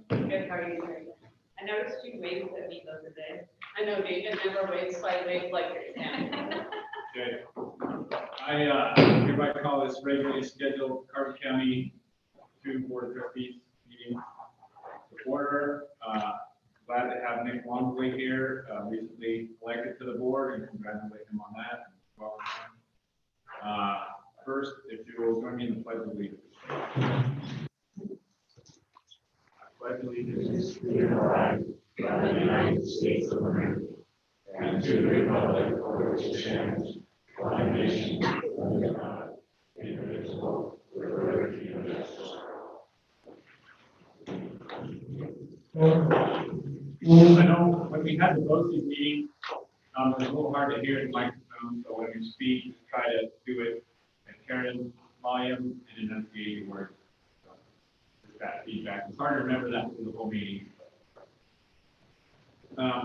Good, how are you doing? I noticed you waved at me the other day. I know Nathan never waves, so I waved like your hand. Okay. I hereby call this regularly scheduled Carter County 2 Board of Trustees meeting to order. Glad to have Nick Longley here, recently elected to the board, and congratulate him on that. Welcome. First, if you will join me in the pledge of allegiance. I pledge allegiance to the flag of the United States of America and to the republic for which it stands, one nation, under God, indivisible, with liberty and justice. I know when we had the BOCES meeting, it was a little hard to hear in the microphone, so when you speak, just try to do it at Karen's volume and enunciate your words. So, just that feedback. It's hard to remember that through the whole meeting.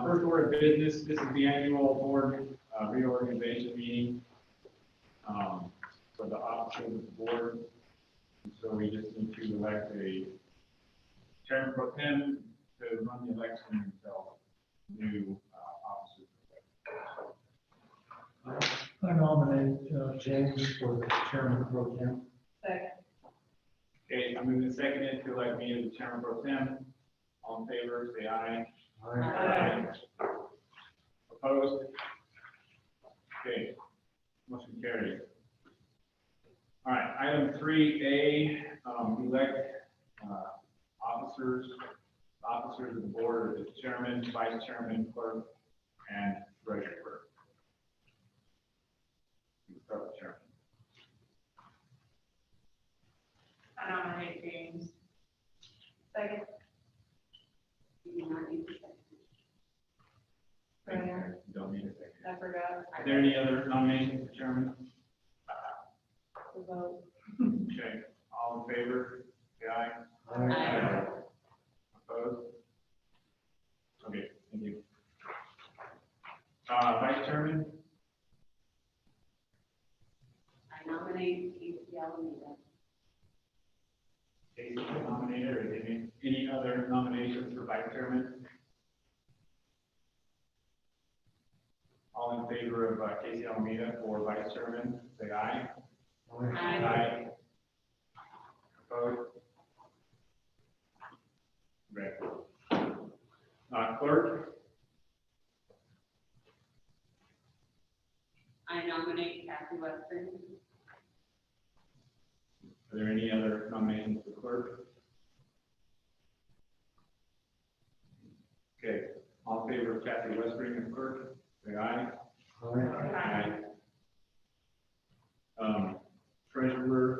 First order of business, this is the annual board reorganization meeting for the officers of the board. And so we just need to elect a chairman pro tem to run the election until new officers. I nominate James for chairman pro tem. Second. Okay, I'm moving seconded to elect me as the chairman pro tem. All in favor, say aye. Aye. Opposed? Okay, motion carries. All right, item 3A, elect officers of the board, the chairman, vice chairman, clerk, and treasurer. You start with chairman. I nominate James. Second. You do not need to second. Thank you. You don't need a second. I forgot. Are there any other nominations for chairman? To vote. Okay, all in favor, say aye. Aye. Opposed? Okay, thank you. Vice chairman? I nominate Casey Alameda. Casey nominated, or any other nominations for vice chairman? All in favor of Casey Alameda for vice chairman, say aye. Aye. Opposed? Great. Clerk? I nominate Kathy Western. Are there any other nominations for clerk? Okay, all in favor of Kathy Westring as clerk, say aye. Aye. Treasurer,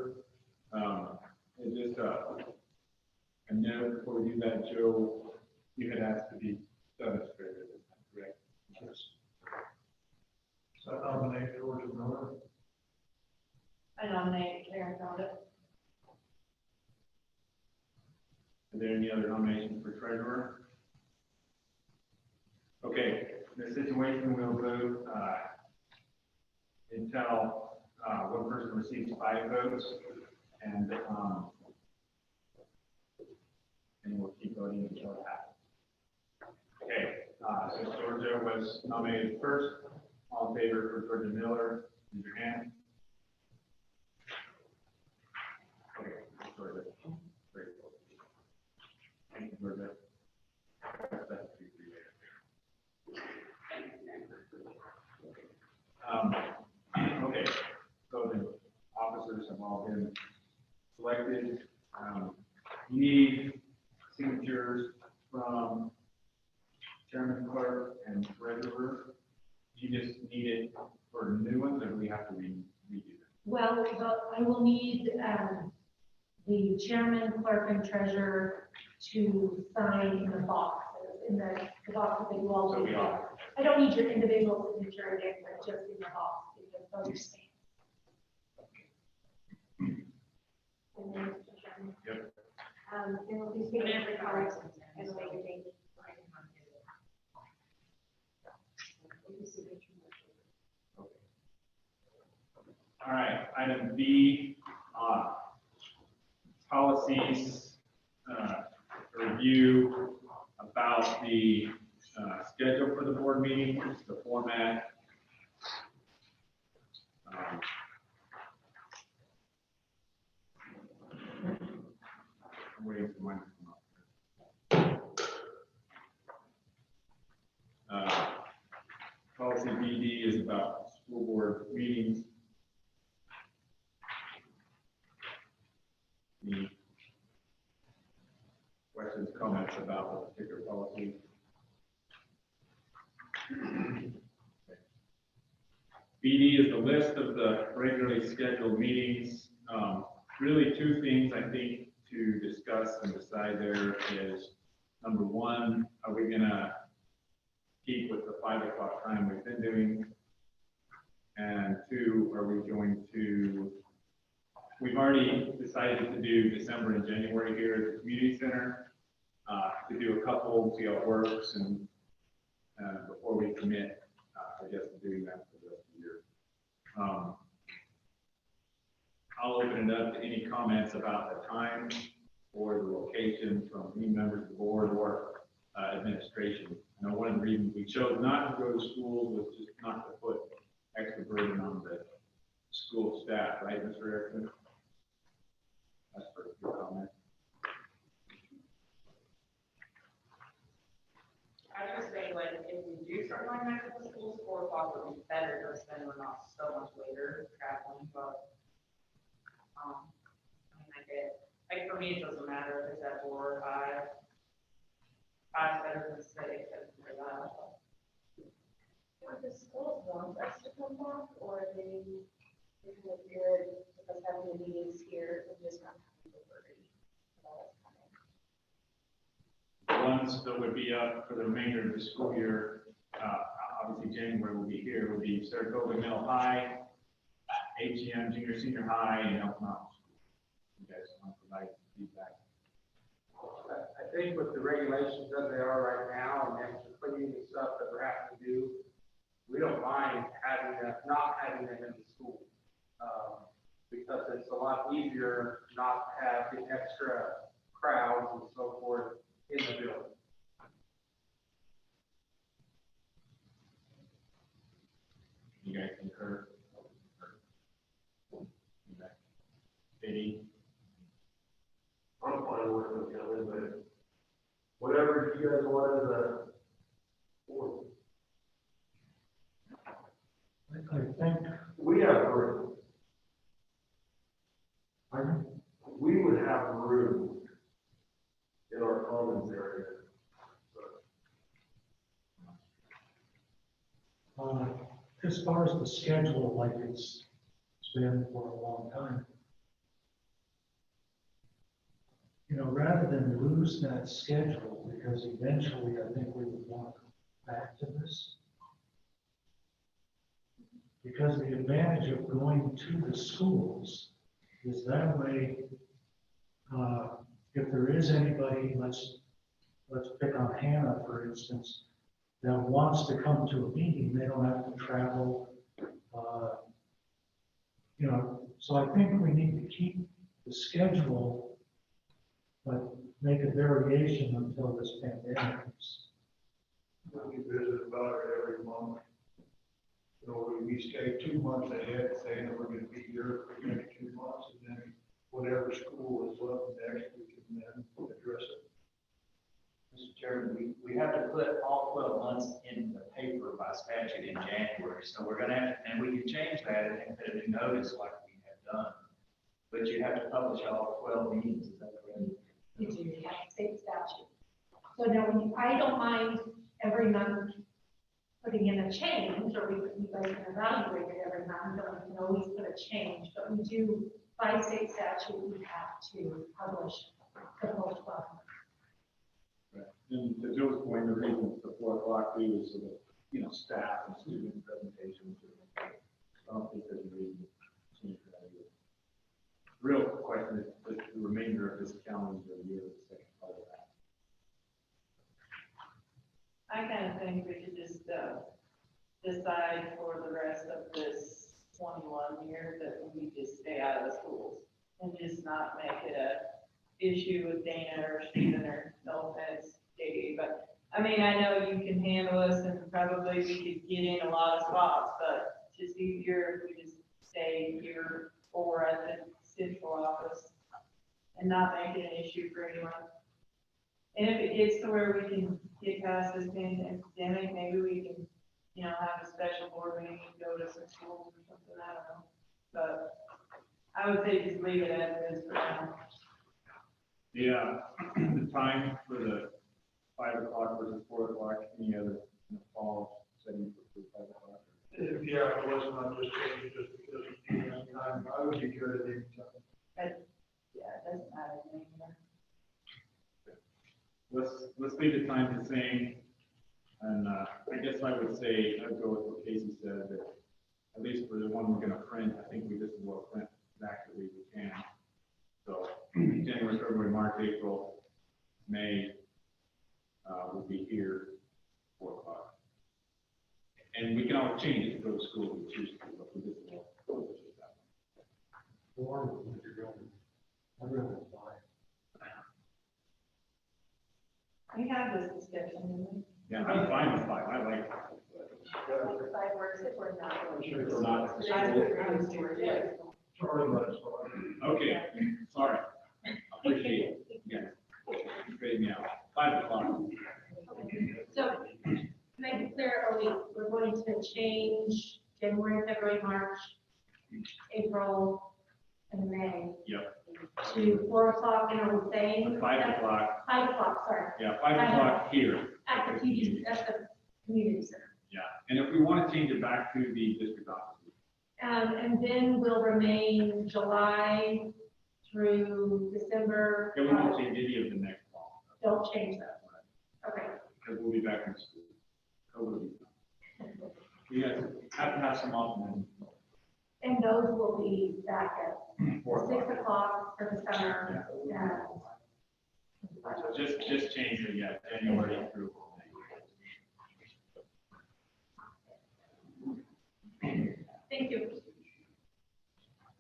and just a note before we do that, Joe, you had asked to be done as treasurer, correct? Yes. So I nominate George Miller. I nominate Karen Condit. Are there any other nominations for treasurer? Okay, in this situation, we'll vote until one person receives 5 votes, and we'll keep voting until it happens. Okay, since Georgia was nominated first, all in favor for Georgia Miller, raise your hand. Okay, Georgia. Great. Thank you, Georgia. Okay, so the officers have all been selected. You need signatures from chairman, clerk, and treasurer. You just need it for new ones, or do we have to redo them? Well, I will need the chairman, clerk, and treasurer to sign in the box, in the box that they will all. So we are. I don't need your individual signature again, but just in the box, because those are stamped. And then, Mr. Chairman. Yep. There will be signature cards and a later date. All right, item B, policies, review about the schedule for the board meetings, the format. I'm waiting for mine to come up. Policy BD is about school board meetings. Any questions, comments about the particular policy? BD is the list of the regularly scheduled meetings. Really two things I think to discuss and decide there is, number one, are we gonna keep with the 5 o'clock time we've been doing? And two, are we going to, we've already decided to do December and January here at the community center, to do a couple, see how it works, and before we commit, I guess, to doing that for the rest of the year. I'll open it up to any comments about the time or the location from any members of the board or administration. I know one of the reasons we chose not to go to schools was just not to put extra burden on the school staff, right, Mr. Erickson? That's for your comment. I was just saying, like, if we do start going back to the schools, 4 o'clock would be better, because then we're not so much later traveling, but, I mean, I get, like, for me, it doesn't matter if it's at 4 or 5. 5's better than 6, and for that. Would the schools want us to come back, or are they kind of good with us having the meetings here and just not having to worry about us coming? The ones that would be up for the remainder of the school year, obviously January will be here, would be Saratoga Middle High, HEM Junior Senior High, and Elk Mountain School. You guys want to provide feedback? I think with the regulations as they are right now, and then the cleaning and stuff that we're having to do, we don't mind having that, not having them in the school. Because it's a lot easier not to have the extra crowds and so forth in the building. You guys concur? Eddie? I'm fine with them coming, but whatever you guys want as a board. I think we have room. We would have room in our commons area. As far as the schedule, like it's been for a long time, you know, rather than lose that schedule, because eventually I think we would want to go back to this. Because the advantage of going to the schools is that way, if there is anybody, let's pick on Hannah, for instance, that wants to come to a meeting, they don't have to travel. You know, so I think we need to keep the schedule, but make a variation until this pandemic is. We visit about it every month. You know, we stay 2 months ahead, saying that we're gonna be here for the next 2 months, and then whatever school is up next, we can then address it. Mr. Chairman, we have to put all 12 months in the paper by statute in January, so we're gonna have, and we can change that and put a new notice like we have done. But you have to publish all 12 meetings, is that correct? You do have state statute. So no, I don't mind every month putting in a change, or you guys can evaluate it every month, or we can always put a change, but we do, by state statute, we have to publish the whole 12 months. Right. And to Joe's point, the reason the 4 o'clock too is so that, you know, staff and student presentations. I don't think there's a reason to change that either. The real question is the remainder of this calendar year, the second part of that. I kind of think we could just, decide for the rest of this 21 year that we just stay out of the schools and just not make it issue with Dana or Stephen or no offense, JD, but, I mean, I know you can handle us and probably we could get in a lot of spots, but it's just easier if we just stay here or at the central office and not make it an issue for anyone. And if it gets to where we can get past this pandemic, maybe we can, you know, have a special board meeting, go to some schools or something, I don't know. But I would say just leave it as it is for now. The time for the 5 o'clock versus 4 o'clock, any other in the fall setting for 5 o'clock? Yeah, it wasn't, I'm just saying, just because of the time, I would be good at any time. But, yeah, it doesn't matter anymore. Let's leave the time the same, and, I guess I would say, I'd go with what Casey said, that at least for the one we're gonna print, I think this is what print exactly we can. So, January, February, March, April, May, will be here, 4 o'clock. And we can always change it to go to school if we choose to, but we just won't go with it that way. Or if you're going, I'm going to buy. We have this discussion, didn't we? Yeah, I'm fine with 5, I like it. Like 5 works if we're not. If we're not at the I school. agree with you, yeah. Sorry, but it's fine. Okay, sorry. Appreciate it. Yeah. Straighten me out. 5 o'clock. So, to make it clear, we're going to change January, February, March, April, and May Yep. to 4 o'clock, and are we saying? 5 o'clock. 5 o'clock, sorry, Yeah, 5 o'clock here. at the PD, at the community center. Yeah, and if we want to change it back to the district office. And then we'll remain July through December. Yeah, we won't change any of the next fall. Don't change that. Okay. Because we'll be back in school. COVID will be done. We have to have some optimism. And those will be back at 4 o'clock. 6 o'clock for the summer. So just change it, yeah, January through. Thank you.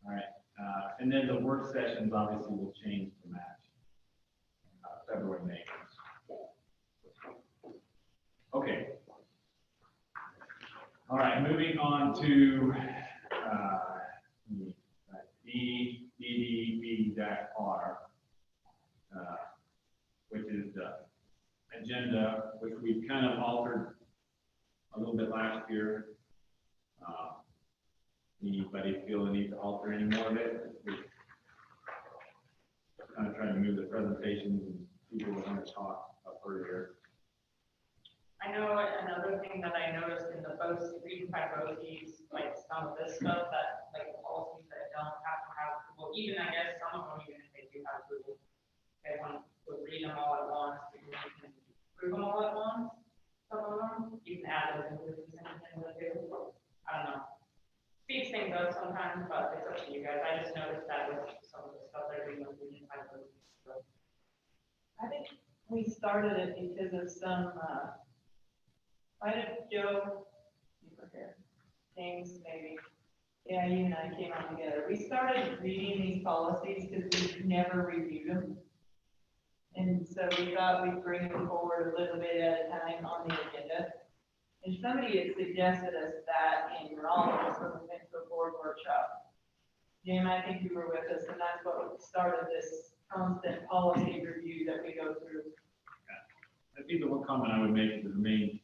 All right, and then the work sessions obviously will change to match February, May. Okay. All right, moving on to DDB-R, which is the agenda, which we kind of altered a little bit last year. Anybody feel the need to alter any more of it? We're kind of trying to move the presentations and people that want to talk up earlier. I know another thing that I noticed in the post, reading by BOCES, like some of this stuff that, like the policies that don't have to have, well, even I guess some of them, even if they do have approval, they want to read them all at once, because you can approve them all at once, some of them, you can add those into the consent agenda too. I don't know. Speeds things up sometimes, but it's up to you guys. I just noticed that with some of the stuff they're doing with reading by BOCES. I think we started it because of some, why did Joe, you were here, James, maybe, yeah, you and I came on together. We started reading these policies because we never reviewed them. And so we thought we'd bring them forward a little bit at a time on the agenda. And somebody had suggested us that in Raleigh, so we went to a board workshop. Jim, I think you were with us, and that's what started this constant policy review that we go through. I think the one comment I would make is the main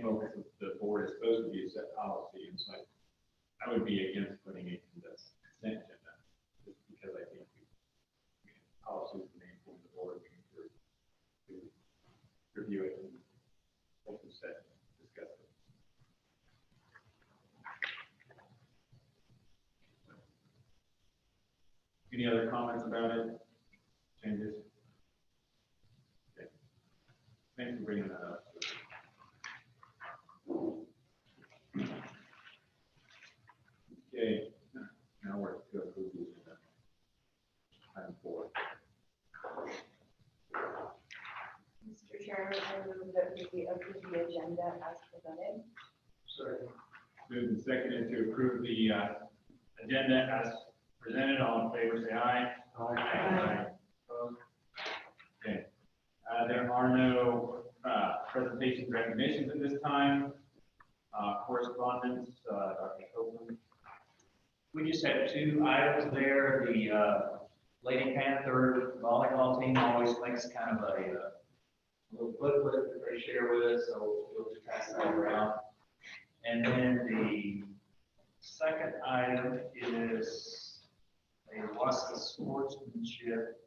focus of the board is supposed to be a set policy, and so I would be against putting it in this consent agenda, just because I think policy is the main point of the board, we need to review it and open session, discuss it. Any other comments about it? Changes? Okay. Thanks for bringing that up. Okay, now we're to approve the agenda. Item 4. Mr. Chairman, I move that we approve the agenda as presented. Second. Moved and seconded to approve the agenda as presented. All in favor, say aye. Aye. There are no presentations, recognitions at this time. Correspondence, Dr. Copeland. We just have two items there. The Lady Panther volleyball team always makes kind of a little booklet that they share with us, so we'll just pass that around. And then the second item is a WASA sportsmanship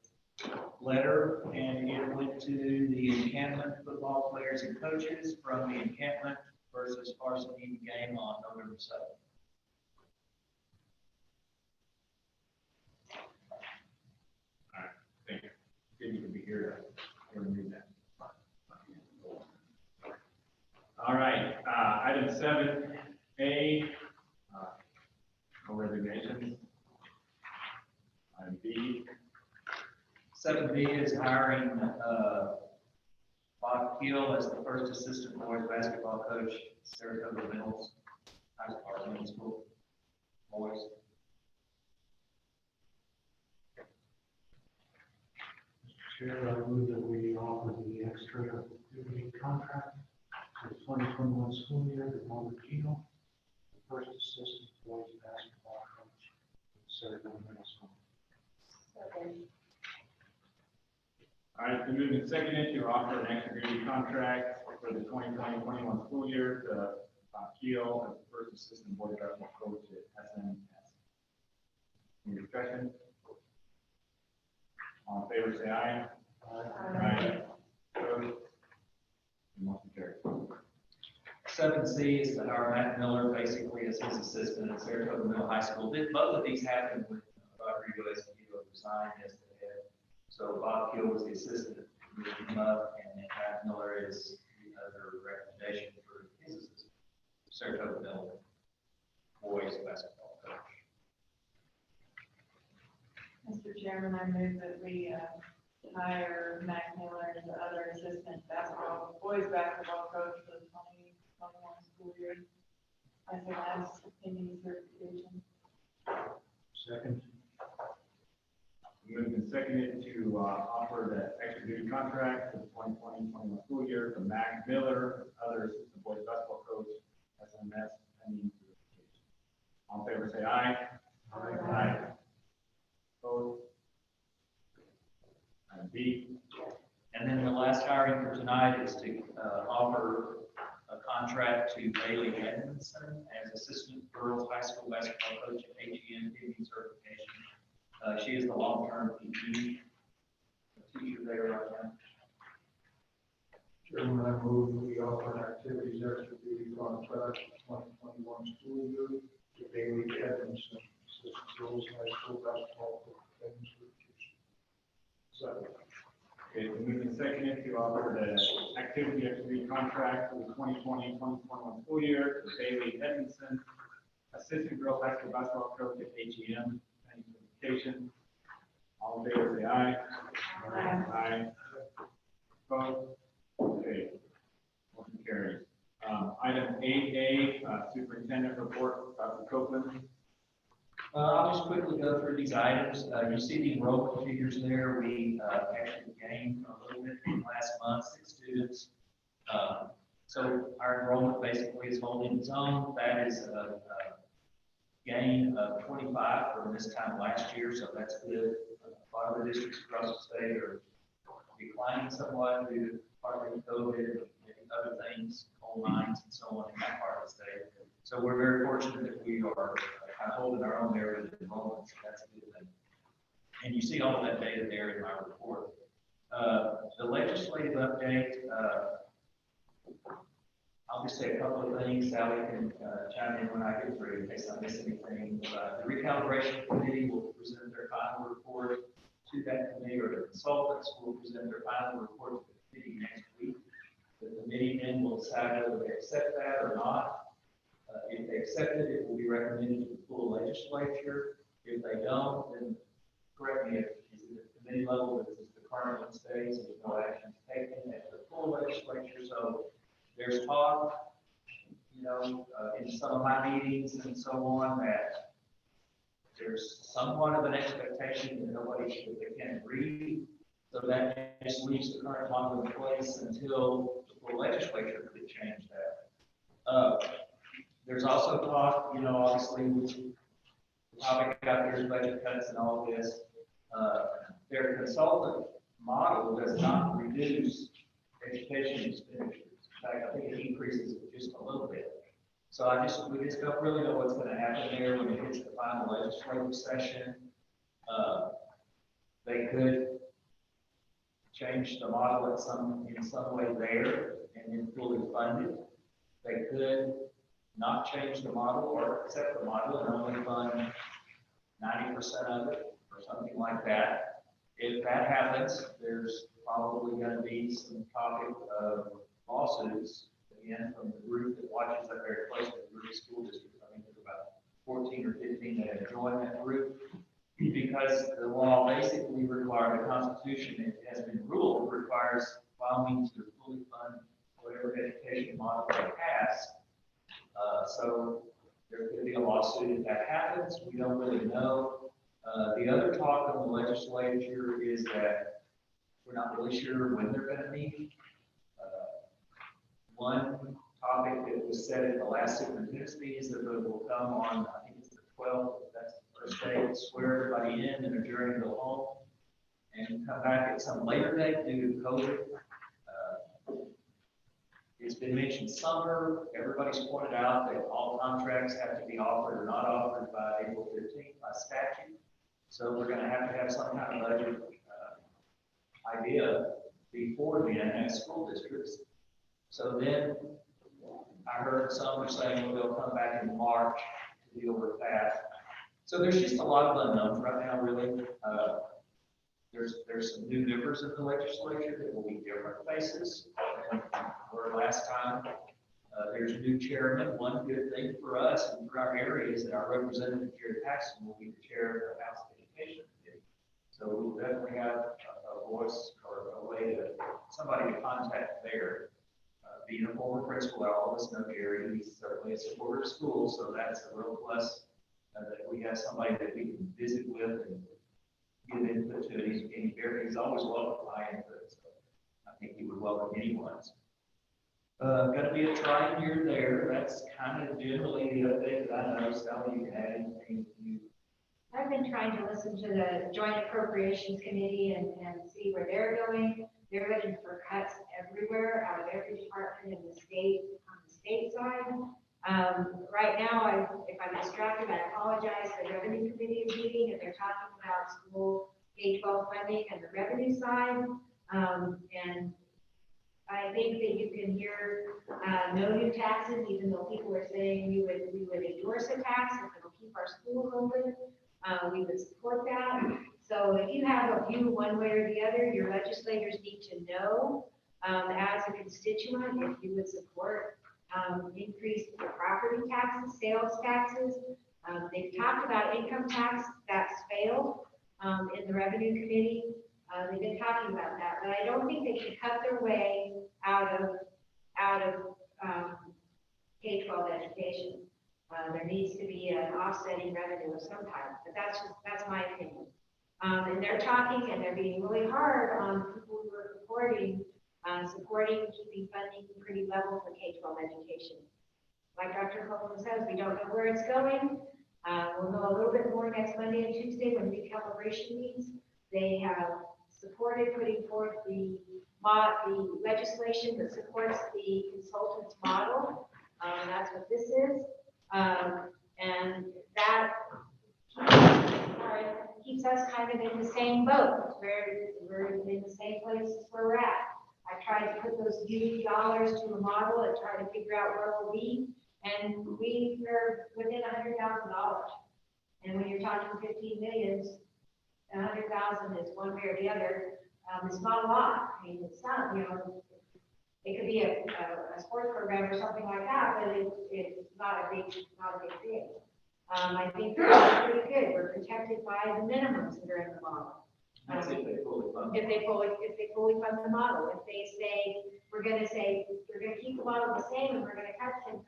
letter, and it went to the encampment football players and coaches from the encampment versus varsity game on November 7th. Thank you. Good to be here to read that. All right, item 7A, no resignations. Item B. 7B is hiring Bob Keel as the first assistant boys basketball coach, Saratoga Middle School boys. Mr. Chair, I move that we offer the extra duty contract for the 2021 school year to Robert Keno, the first assistant boys basketball coach at Saratoga Middle School. Second. All right, it's been moved and seconded to offer an extra duty contract for the 2020-21 school year to Keel as the first assistant boys basketball coach at SNS. Any discussion? All in favor, say aye. Aye. Opposed? Motion carries. 7C is to hire Matt Miller basically as his assistant at Saratoga Middle High School. Both of these happened when Rodrigo Escondido resigned as the head. So Bob Keel was the assistant, moved him up, and then Matt Miller is the other recommendation for his assistant, Saratoga Middle boys basketball coach. Mr. Chairman, I move that we hire Mac Miller as the other assistant boys basketball coach for the 2021 school year. As a last pending certification. Second. Moved and seconded to offer that extra duty contract for the 2020-21 school year to Mac Miller, other assistant boys basketball coach, SMS, pending certification. All in favor, say aye. Aye. Opposed? Item B. And then the last hiring for tonight is to offer a contract to Bailey Edmondson as assistant girls high school basketball coach at AGM pending certification. She is the long-term PE teacher there right now. Chairman, I move that we offer an activities extra duty contract for 2021 school year to Bailey Edmondson, assistant girls high school basketball coach. Second. Okay, it's moved and seconded to offer the activity extra duty contract for the 2020-2021 school year to Bailey Edmondson, assistant girls high school basketball coach at AGM. Any all in favor, say aye. Aye. Opposed? Okay. Motion carries. Item 8A, superintendent report, Dr. Copeland. I'll just quickly go through these items. You see the enrollment figures there. We actually gained a little bit from last month, 6 students. So our enrollment basically is holding its own. That is a gain of 25 from this time last year, so that's good. A lot of the districts across the state are declining somewhat due to partly COVID, maybe other things, coal mines and so on in that part of the state. So we're very fortunate that we are kind of holding our own there with enrollment, so that's a good thing. And you see all of that data there in my report. The legislative update, I'll just say a couple of things. Sally can chime in when I get through in case I miss anything. The recalibration committee will present their final report to that committee, or the consultants will present their final report to the committee next week. The committee then will decide whether they accept that or not. If they accept it, it will be recommended to the full legislature. If they don't, then correct me if it's at the committee level, this is the current one stays, there's no action taken at the full legislature. So there's talk, you know, in some of my meetings and so on, that there's somewhat of an expectation that they can agree So that just leaves the current model in place until the full legislature could change that. There's also talk, obviously, the topic out there is budget cuts and all this. Their consultant model does not reduce education expenditures. In fact, I think it increases it just a little bit. So we just don't really know what's going to happen there when it hits the final legislative session. They could change the model in some way there and then fully fund it. They could not change the model or accept the model and only fund 90% of it or something like that. If that happens, there's probably going to be some topic of lawsuits, again, from the group that watches that very closely, the group of school districts. I think there's about 14 or 15 that have joined that group, because the law basically requires, the Constitution, it has been ruled, requires Wyoming to fully fund whatever education model they pass. So there could be a lawsuit if that happens. We don't really know. The other talk of the legislature is that we're not really sure when they're going to meet. One topic that was said at the last superintendent's meeting is that it will come on, I think it's the 12th, that's the first day, to swear everybody in and adjourn and go home and come back at some later date due to COVID. It's been mentioned summer. Everybody's pointed out that all contracts have to be offered or not offered by April 15th by statute. So we're going to have some kind of budget idea before then as school districts. So then I heard some were saying, well, they'll come back in March to deal with that. So there's just a lot of unknowns right now, really. There's some new members of the legislature that will be different faces than were last time. There's new chairman. One good thing for us and for our area is that our representative, Jerry Paxton, will be the chair of the House Education Committee. So we will definitely have a voice or a way to, somebody to contact there. Being a former principal, all of us know Jerry. He's certainly a supporter of schools, so that's a real plus that we have somebody that we can visit with and give input to it. He's always welcome my input, so I think he would welcome anyone's. Going to be a trying year there. That's kind of generally the update that I know. Sally, you can add anything you. I've been trying to listen to the Joint Appropriations Committee and see where they're going. They're looking for cuts everywhere, out of every department in the state, on the state side. Right now, if I'm distracted, I apologize. The Revenue Committee is meeting and they're talking about school K-12 funding and the revenue side. And I think that you can hear no new taxes, even though people are saying we would endorse a tax if it'll keep our schools open. We would support that. So if you have a view one way or the other, your legislators need to know as a constituent if you would support increased property taxes, sales taxes. They've talked about income tax, that's failed in the Revenue Committee. They've been talking about that, but I don't think they can cut their way out of K-12 education. There needs to be an offsetting revenue of some type, but that's my opinion. And they're talking and they're being really hard on people who are supporting keeping funding pretty level for K-12 education. Like Dr. Copeland says, we don't know where it's going. We'll know a little bit more next Monday and Tuesday when recalibration meets. They have supported putting forth the legislation that supports the consultant's model. That's what this is. And that keeps us kind of in the same boat. We're in the same places where we're at. I tried to put those UV dollars to a model and try to figure out where we'll be. And we're within $100,000. And when you're talking 15 million, 100,000 is one way or the other. It's not a lot. I mean, it's not, it could be a sports program or something like that, but it's not a big thing. I think we're pretty good. We're protected by the minimums that are in the model. If they fully fund. If they fully fund the model. If they say, we're going to keep the model the same and we're going to cut 10%,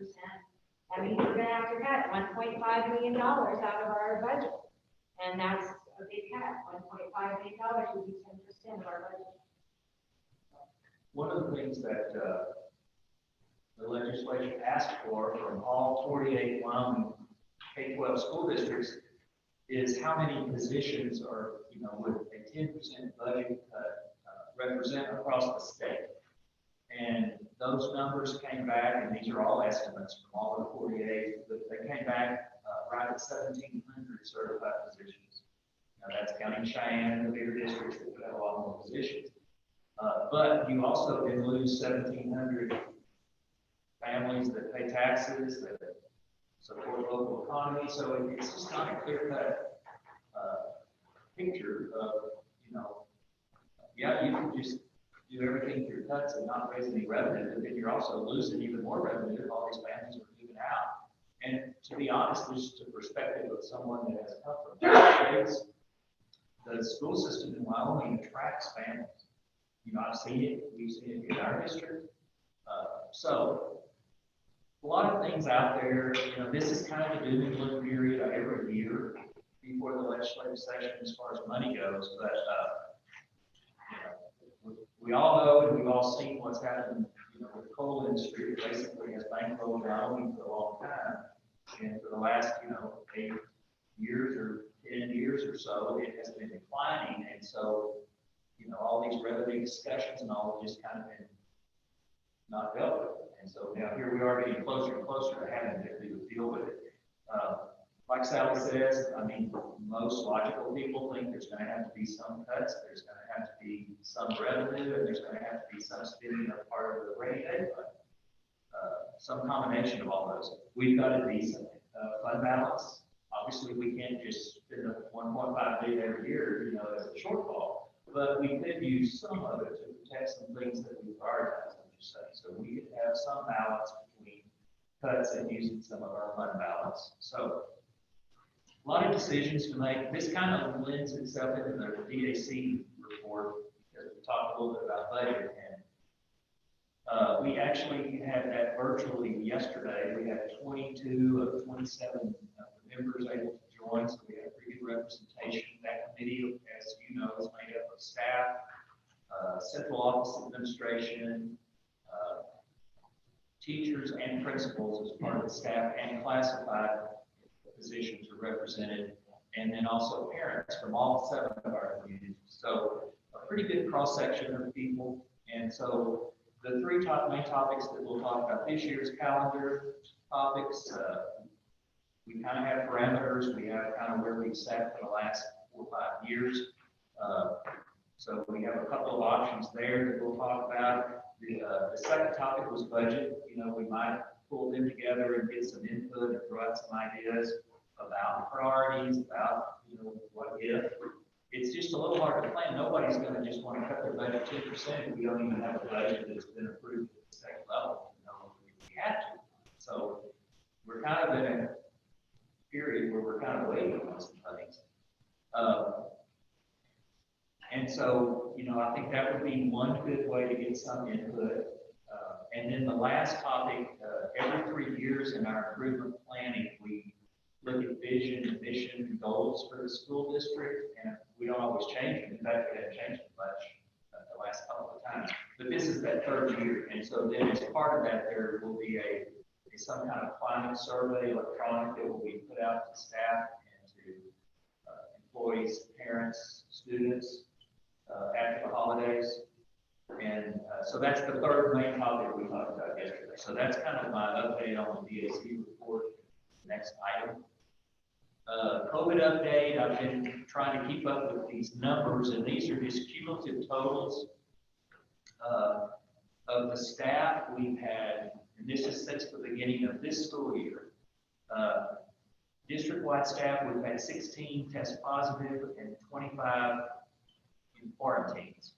that means we're going to have to cut $1.5 million out of our budget. And that's a big cut, $1.5 million would be 10% of our budget. One of the things that the legislature asked for from all 48 Wyoming K-12 school districts is how many positions are, would a 10% budget cut represent across the state. And those numbers came back, and these are all estimates from all of the 48, but they came back right at 1,700 certified positions. Now that's counting Cheyenne and the bigger districts that would have a lot more positions. But you also then lose 1,700 families that pay taxes, that support local economy. So it's just not a clear-cut picture of, yeah, you can just do everything through cuts and not raise any revenue, but then you're also losing even more revenue if all these families are moving out. And to be honest, just a perspective of someone that has come from states, the school system in Wyoming attracts families. I've seen it, we've seen it in our district. So a lot of things out there, this is kind of a doom and gloom period every year before the legislative session as far as money goes, but we all know and we've all seen what's happened, with the coal industry. It basically has bankrolled Wyoming for a long time. And for the last, 8 years or 10 years or so, it has been declining. And so, all these revenue discussions and all have just kind of been not dealt with. And so now here we are getting closer and closer to having to deal with it. Like Sally says, most logical people think there's going to have to be some cuts, there's going to have to be some revenue, and there's going to have to be some spending of part of the rainy day fund. Some combination of all those. We've got a decent fund balance. Obviously, we can't just spend $1.5 billion every year, as a shortfall, but we could use some of it to protect some things that we prioritize, I'm just saying. So we could have some balance between cuts and using some of our fund balance. So a lot of decisions to make. This kind of lends itself into the DAC report because we talked a little bit about budget, and we actually had that virtually yesterday. We had 22 of 27 members able to join, so we had pretty good representation. That committee, as you know, is made up of staff, central office administration, teachers and principals as part of the staff, and classified positions are represented, and then also parents from all 7 of our communities. So a pretty good cross-section of people. And so the 3 main topics that we'll talk about this year's calendar topics, we kind of have parameters. We have kind of where we've sat for the last 4 or 5 years. So we have a couple of options there that we'll talk about. The second topic was budget. We might pull them together and get some input and throw out some ideas about priorities, about, what if. It's just a little hard to plan. Nobody's going to just want to cut their budget 2% if we don't even have a budget that's been approved at the state level. We have to. So we're kind of in a period where we're kind of waiting on some things. And so, I think that would be one good way to get some input. And then the last topic, every 3 years in our improvement planning, we look at vision and mission and goals for the school district, and we don't always change them. In fact, we haven't changed them much the last couple of times. But this is that 3rd year, and so then as part of that, there will be some kind of climate survey, electronic, that will be put out to staff and to employees, parents, students after the holidays. And so that's the 3rd main topic we talked about yesterday. So that's kind of my update on the DAC report. Next item. COVID update. I've been trying to keep up with these numbers, and these are just cumulative totals of the staff we've had, and this is since the beginning of this school year. District-wide staff, we've had 16 test positive and 25 in quarantines.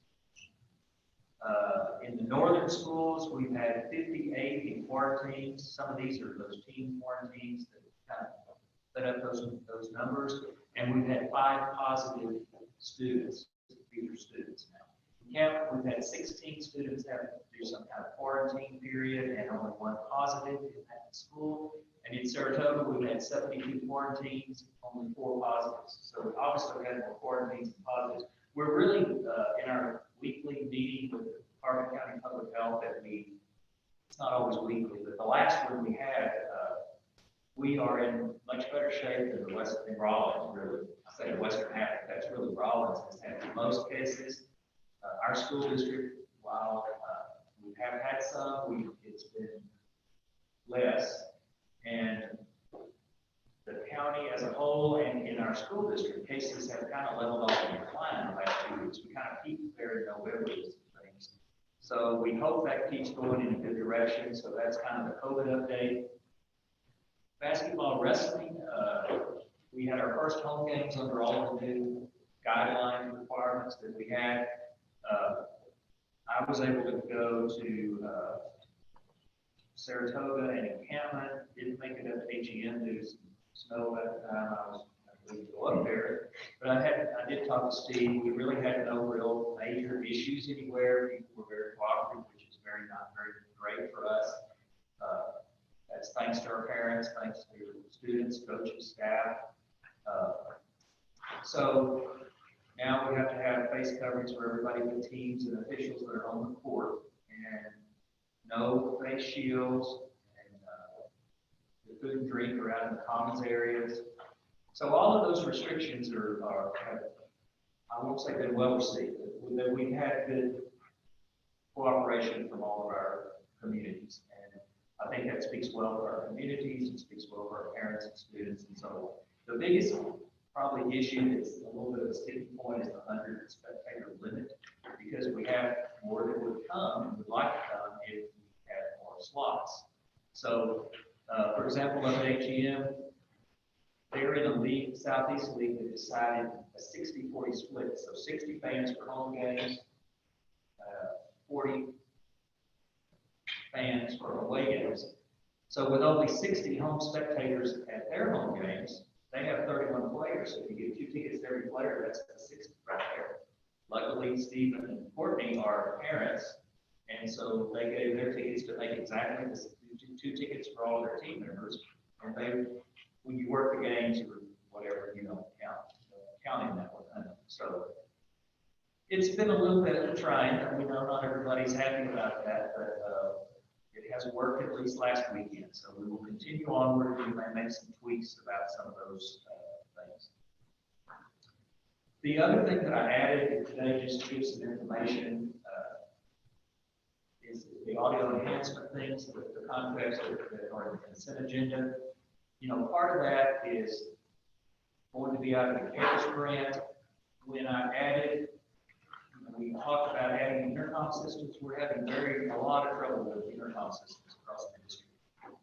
In the northern schools, we've had 58 in quarantines. Some of these are those team quarantines that kind of set up those numbers. And we've had 5 positive students, future students now. In Camp, we've had 16 students having to do some kind of quarantine period and only 1 positive in that school. And in Saratoga, we had 72 quarantines, only 4 positives. So obviously we had more quarantines than positives. We're really, in our weekly meeting with the Department of County Public Health that it's not always weekly, but the last one we had, we are in much better shape than the Western Rollins, really. I say the Western half, that's really Rollins has had the most cases. Our school district, while we have had some, it's been less. And the county as a whole and in our school district, cases have kind of leveled off and declined the last few weeks. We kind of peaked there in November with some things. So we hope that keeps going in a good direction. So that's kind of the COVID update. Basketball, wrestling, we had our first home games under all the new guideline requirements that we had. I was able to go to Saratoga and Encampment, didn't make it up to HEM due to some snow at the time. I didn't go up there, but I did talk to Steve. We really had no real major issues anywhere. People were very cooperative, which is not very great for us. That's thanks to our parents, thanks to students, coaches, staff. So now we have to have face coverings for everybody, the teams and officials that are on the court, and no face shields, and the food and drink are out in the commons areas. So all of those restrictions have, I won't say been well received, but we had good cooperation from all of our communities. And I think that speaks well for our communities, it speaks well for our parents and students and so on. The biggest probably issue that's a little bit of a sticking point is the 100 spectator limit, because we have more that would come and would like to come if we had more slots. So, for example, up at HEM, they're in a league, Southeast League, that decided a 60-40 split. So 60 fans for home games, 40 fans for away games. So with only 60 home spectators at their home games, they have 31 players. So if you get 2 tickets to every player, that's the 60 right there. Luckily, Stephen and Courtney are parents, and so they gave their tickets to make exactly the 2 tickets for all of their team members. And when you work the games or whatever, you don't counting that one. So it's been a little bit of a trying. We know not everybody's happy about that, but it has worked at least last weekend. So we will continue onward. We may make some tweaks about some of those things. The other thing that I added today, just to give some information, is the audio enhancement things, the contracts that are in the consent agenda. You know, part of that is going to be out of the CARES grant. When I added, we talked about adding intercom systems. We're having a lot of trouble with intercom systems across the district.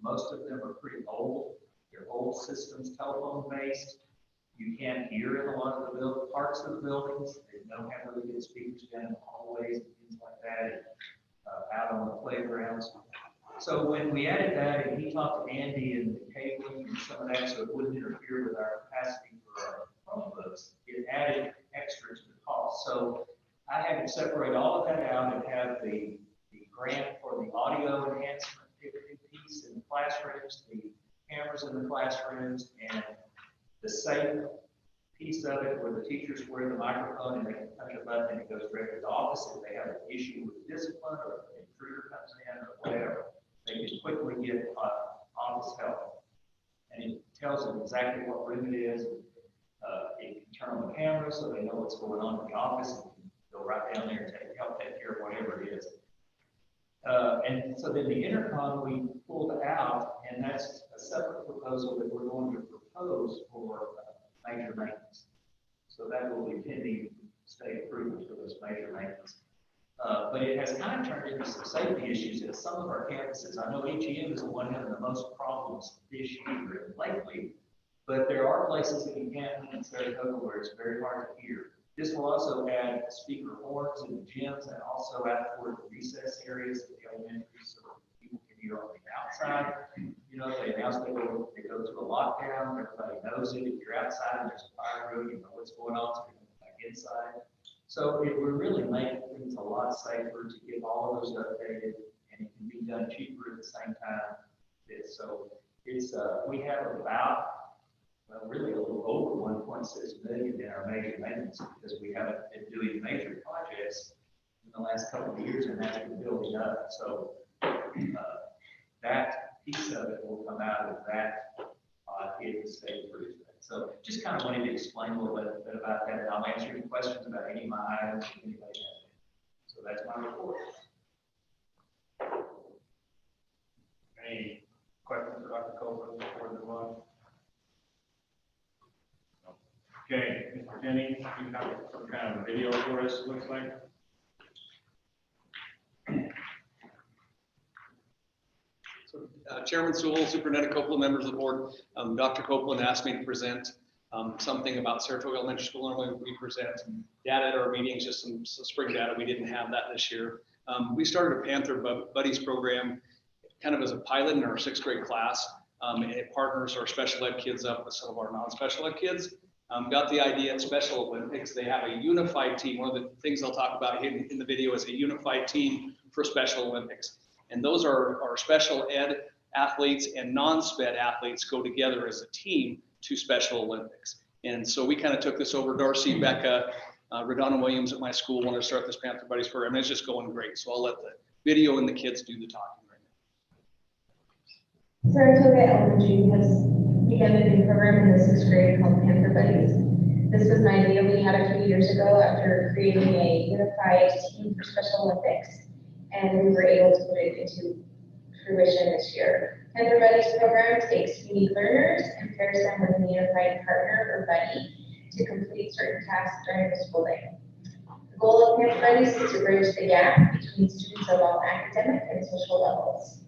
Most of them are pretty old. They're old systems, telephone based. You can't hear in a lot of the parts of the buildings. They don't have really good speakers down in the hallways and things like that, out on the playgrounds. So when we added that, and he talked to Andy and the cabling and some of that, so it wouldn't interfere with our capacity for our Chromebooks, it added extra to the cost. So I had to separate all of that out and have the grant for the audio enhancement piece in the classrooms, the cameras in the classrooms, and the safe piece of it where the teachers wear the microphone and they can touch a button and it goes directly to the office if they have an issue with discipline or an intruder comes in or whatever. They can quickly get office help. And it tells them exactly what room it is. It can turn on the camera so they know what's going on in the office and can go right down there and help take care of whatever it is. And so then the intercom we pulled out, and that's a separate proposal that we're going to propose for major maintenance. So that will be pending state approval for those major maintenance. But it has kind of turned into some safety issues at some of our campuses. I know HEM is the one having the most problems this year lately, but there are places that you can't in Saratoga where it's very hard to hear. This will also add speaker horns in the gyms and also out toward the recess areas of the elementary so people can hear on the outside. You know, they announce they go to a lockdown, everybody knows it. If you're outside and there's a fire room, you know what's going on, so you can come back inside. So it will really make things a lot safer to get all of those updated, and it can be done cheaper at the same time. So It's, we have about, well, really a little over 1.6 million in our major maintenance because we haven't been doing major projects in the last couple of years, and that's been building up. So that piece of it will come out of that if the state approves that. So just kind of wanted to explain a little bit about that, and I'll answer any questions about any of my items if anybody has any. So that's my report. Any questions for Dr. Copeland before the one? Okay, Mr. Jennings, you have some kind of video for us, it looks like. Chairman Sewell, Superintendent Copeland, members of the board, Dr. Copeland asked me to present something about Saratoga Elementary School. Normally we present data at our meetings, just some spring data. We didn't have that this year. We started a Panther Buddies program kind of as a pilot in our 6th grade class. And it partners our special ed kids up with some of our non-special ed kids. Got the idea at Special Olympics, they have a unified team. One of the things I'll talk about in the video is a unified team for Special Olympics. And those are our special ed athletes and non-SPED athletes go together as a team to Special Olympics. And so we kind of took this over. Darcy, Becca, Radonna Williams at my school wanted to start this Panther Buddies program, and it's just going great. So I'll let the video and the kids do the talking right now. Saratoga Elementary has begun a new program in the 6th grade called Panther Buddies. This was an idea we had a few years ago after creating a unified team for Special Olympics, and we were able to put it into fruition this year. Panther Buddies program takes unique learners and pairs them with a unified partner or buddy to complete certain tasks during the school day. The goal of Panther Buddies is to bridge the gap between students of all academic and social levels.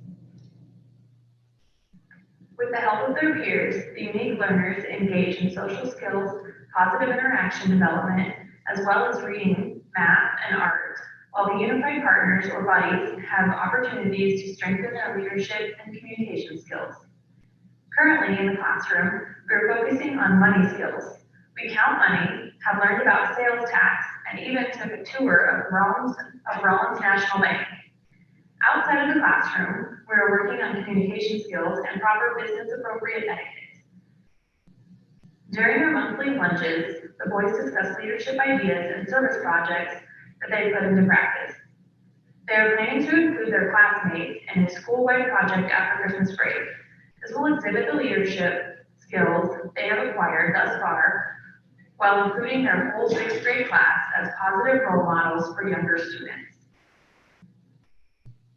With the help of their peers, the unique learners engage in social skills, positive interaction development, as well as reading, math, and art, while the unified partners or buddies have opportunities to strengthen their leadership and communication skills. Currently in the classroom, we are focusing on money skills. We count money, have learned about sales tax, and even took a tour of Rollins National Bank. Outside of the classroom, we are working on communication skills and proper business appropriate etiquette. During our monthly lunches, the boys discuss leadership ideas and service projects that they put into practice. They are planning to include their classmates in a school-wide project after Christmas break. This will exhibit the leadership skills they have acquired thus far, while including their whole 6th grade class as positive role models for younger students.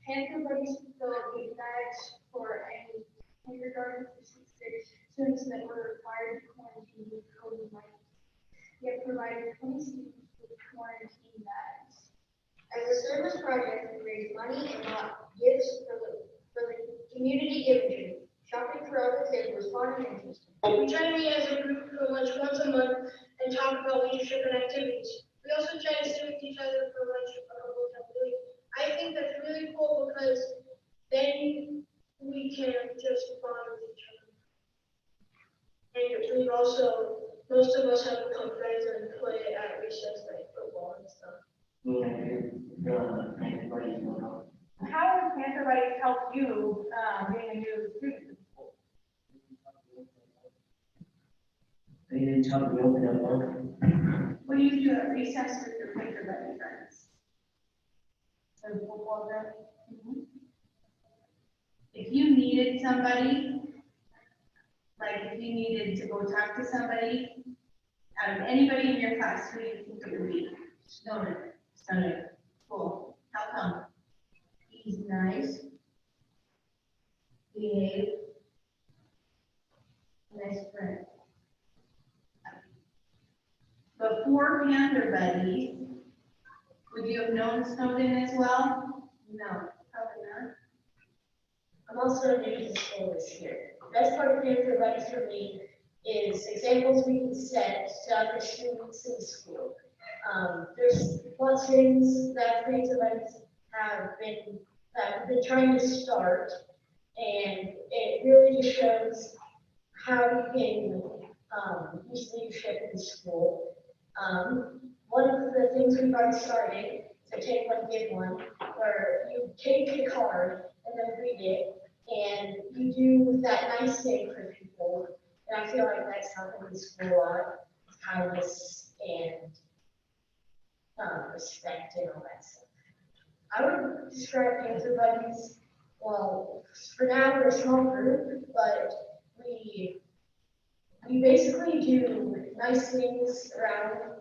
Panther Buddies fulfill a badge for any kindergarten through 6th grade students that were required to quarantine with COVID-19. We have provided 20 students with quarantine bags. As a service project, we raise money and bought gifts for the community giving tree. Shopping for other kids was fun and interesting. We try to meet as a group for lunch once a month and talk about leadership and activities. We also try to sit with each other for lunch a couple of times a week. I think that's really cool because then we can just bond with each other. And we also, most of us have become friends and play at recess, like football and stuff. How has Panther Buddies helped you, being a new student? They didn't tell me open up more. What do you do at recess with your Panther Buddy friends? So football there? If you needed somebody, like if you needed to go talk to somebody, out of anybody in your class, who do you think it would be? Stoner. Cool. How come? He's nice. Behave. Nice friend. Before Panther Buddies, would you have known Snowden as well? No, probably not. I'm also new to the school this year. The best part of Panther Buddies for me is examples we can set to other students in school. There's lots of things that Panther Buddies have been trying to start, and it really just shows how you can use leadership in school. One of the things we've already started, so take one, give one, where you take a card and then read it, and you do that nice thing for people. And I feel like that's something we school a lot, kindness and respect and all that stuff. I would describe Panther Buddies, well, for now we're a small group, but we basically do nice things around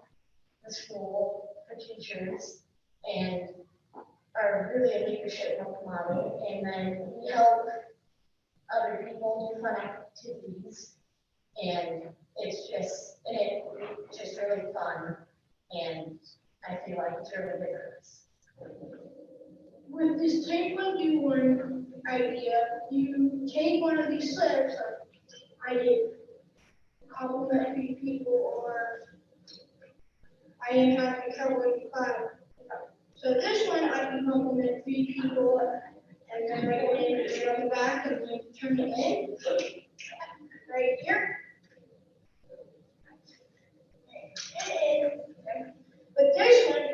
the school for teachers and are really a leadership model. And then we help other people do fun activities. And it's just really fun. And I feel like it's really vigorous. With this take what you want idea, you take one of these slips, I did compliment 3 people, or I am having trouble with 5. So this one, I can compliment 3 people, and then write your name on the back, and then turn it in, right here. But this one,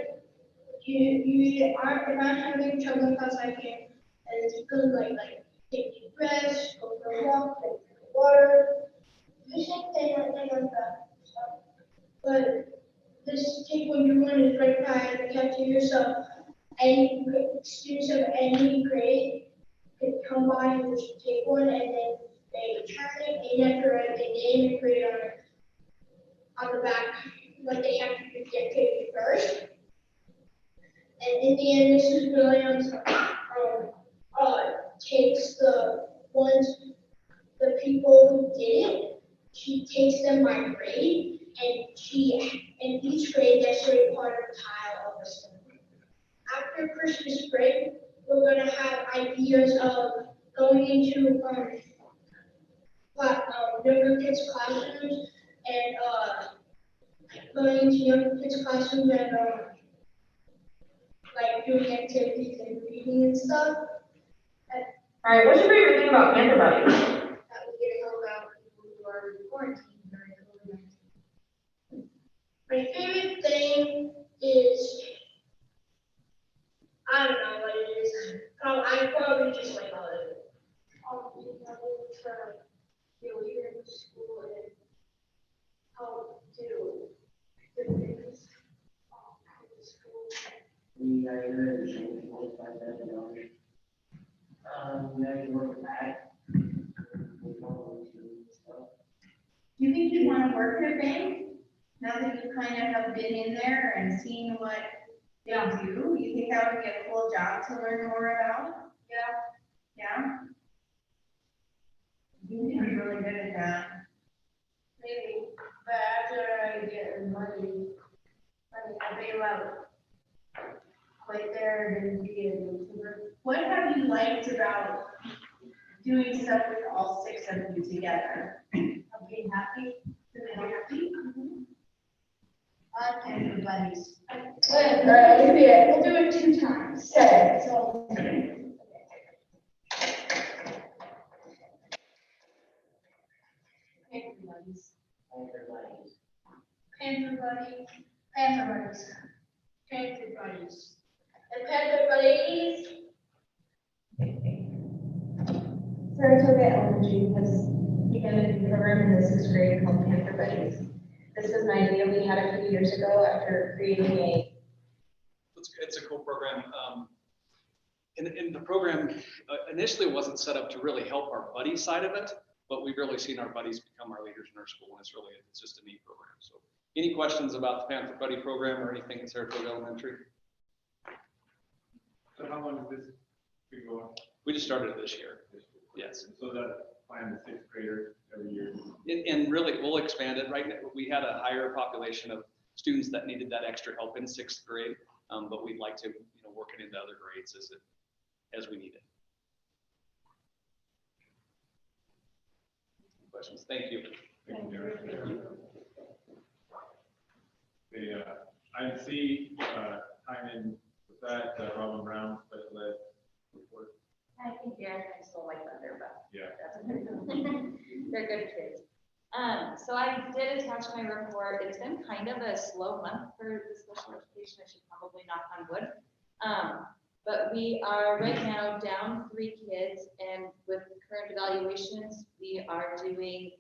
if I'm having trouble because I can't, and it's good, like take deep breaths, go for a walk, drink water, the same thing like that. But this take what you want is right by the cafeteria, so any students of any grade can come by and just take one, and then they turn it, and you have to write the name and grade on the back, but they have to get paid first. And in the end, Mrs. Williams takes the the people who did it, she takes them by grade, and in each grade, they show you part of the tile of the school. After Christmas break, we're going to have ideas of going into younger kids' classrooms and going into younger kids' classrooms and like doing activities and reading and stuff. All right, what's your favorite thing about Panther Buddies? That we get to help out people who are quarantined during COVID-19. My favorite thing is, I don't know what it is. I probably just like all of it. Being able to be a leader in the school and help do good things in the school. We are here to change $45,000. We actually work with that. We follow stuff. Do you think you want to work at a bank? Now that you kind of have been in there and seen what they do, you think that would be a cool job to learn more about? Yeah? You would be really good at that. Maybe, but after I get money, I think about quit there and be a YouTuber. What have you liked about doing stuff with all 6 of you together? I'm being happy. And buddies. All right, we'll do it 2 times. Okay, so. Panther buddies. Panther buddies. Panther buddies. Panther buddies. Panther buddies. And Panther buddies. Saratoga Elementary has begun a new program in the 6th grade called Panther Buddies. This was an idea we had a few years ago after creating a. It's a cool program. And the program initially wasn't set up to really help our buddy side of it, but we've really seen our buddies become our leaders in our school, and it's just a neat program. So, any questions about the Panther Buddy program or anything in Saratoga Elementary? So how long has this been going? We just started it this year. Yes. So that plan the 6th graders every year. And really, we'll expand it. Right now, we had a higher population of students that needed that extra help in 6th grade, but we'd like to, work it into other grades as we need it. Questions? Thank you. Thank you, Jerry. The INC time in with that, Robin Brown, special ed report. I think Derek and I still like Thunder, but Yeah. they're good kids. So I did attach my report. It's been kind of a slow month for the special education. I should probably knock on wood. But we are right now down 3 kids, and with current evaluations, we are doing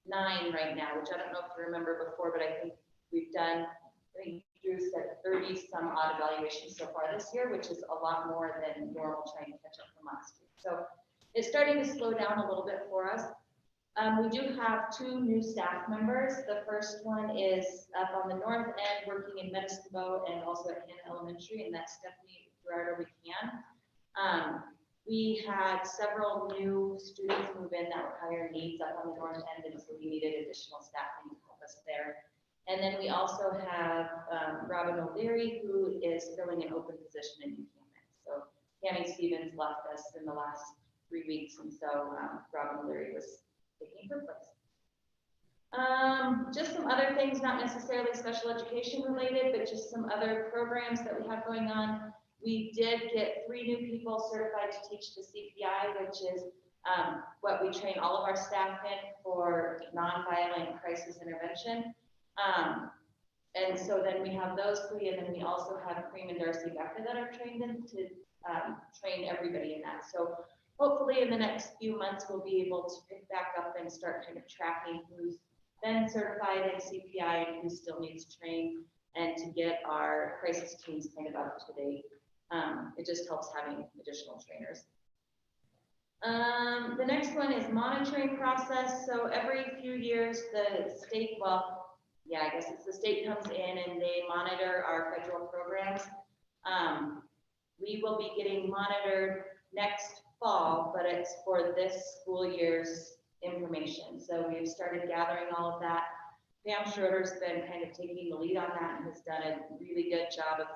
9 right now, which I don't know if you remember before, but I think we've done, I think Drew said 30 some odd evaluations so far this year, which is a lot more than normal trying to catch up from last year. So it's starting to slow down a little bit for us. We do have 2 new staff members. The first one is up on the north end, working in Medicine Bow and also at Hannah Elementary, and that's Stephanie Gerardo McCann. We had several new students move in that were higher needs up on the north end, and so we needed additional staffing to help us there. And then we also have Robin O'Leary, who is filling an open position in Buchanan. So Tammy Stevens left us in the last 3 weeks, and so Robin O'Leary was taking her place. Just some other things, not necessarily special education related, but just some other programs that we have going on. We did get 3 new people certified to teach the CPI, which is what we train all of our staff in for nonviolent crisis intervention. And so then we have those 3, and then we also have Cream and Darcy Becca that are trained in to train everybody in that. So hopefully in the next few months, we'll be able to pick back up and start kind of tracking who's been certified in CPI and who still needs training, and to get our crisis teams kind of up to date. It just helps having additional trainers. The next one is monitoring process. So every few years, the state, well, yeah, I guess it's the state comes in and they monitor our federal programs. We will be getting monitored next fall, but it's for this school year's information. So we've started gathering all of that. Pam Schroeder's been kind of taking the lead on that and has done a really good job of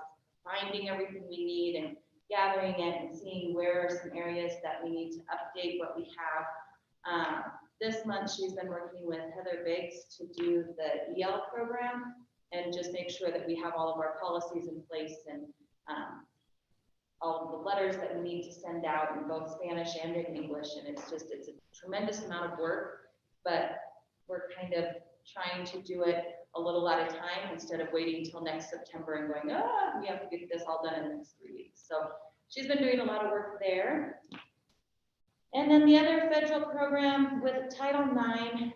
finding everything we need and gathering it and seeing where are some areas that we need to update what we have. This month, she's been working with Heather Biggs to do the EL program and just make sure that we have all of our policies in place and all of the letters that we need to send out in both Spanish and in English. And it's a tremendous amount of work, but we're kind of trying to do it a little at a time instead of waiting until next September and going, we have to get this all done in the next 3 weeks. So she's been doing a lot of work there. And then the other federal program with Title IX,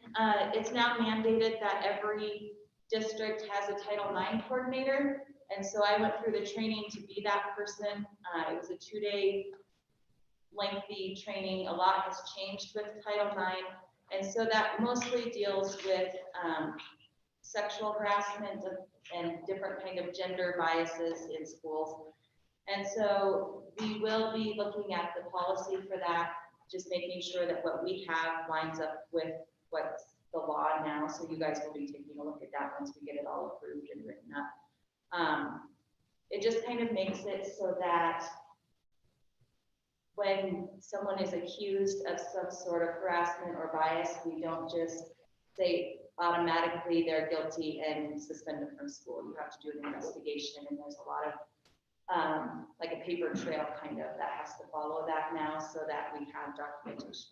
it's now mandated that every district has a Title IX coordinator. And so I went through the training to be that person. It was a 2-day lengthy training. A lot has changed with Title IX. And so that mostly deals with sexual harassment and different kind of gender biases in schools. And so we will be looking at the policy for that, just making sure that what we have lines up with what's the law now. So you guys will be taking a look at that once we get it all approved and written up. It just kind of makes it so that when someone is accused of some sort of harassment or bias, we don't just say automatically they're guilty and suspend them from school. You have to do an investigation, and there's a lot of like a paper trail kind of that has to follow that now so that we have documentation.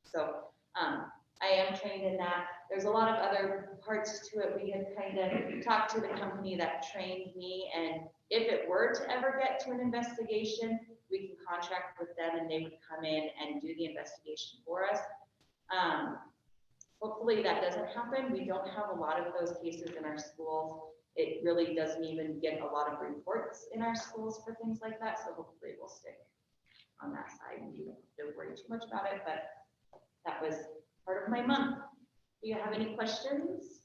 So I am trained in that. There's a lot of other parts to it. We had kind of talked to the company that trained me, and if it were to ever get to an investigation, we can contract with them and they would come in and do the investigation for us. Hopefully that doesn't happen. We don't have a lot of those cases in our schools. It really doesn't even get a lot of reports in our schools for things like that. So hopefully we'll stick on that side and you don't worry too much about it, but that was part of my month. Do you have any questions?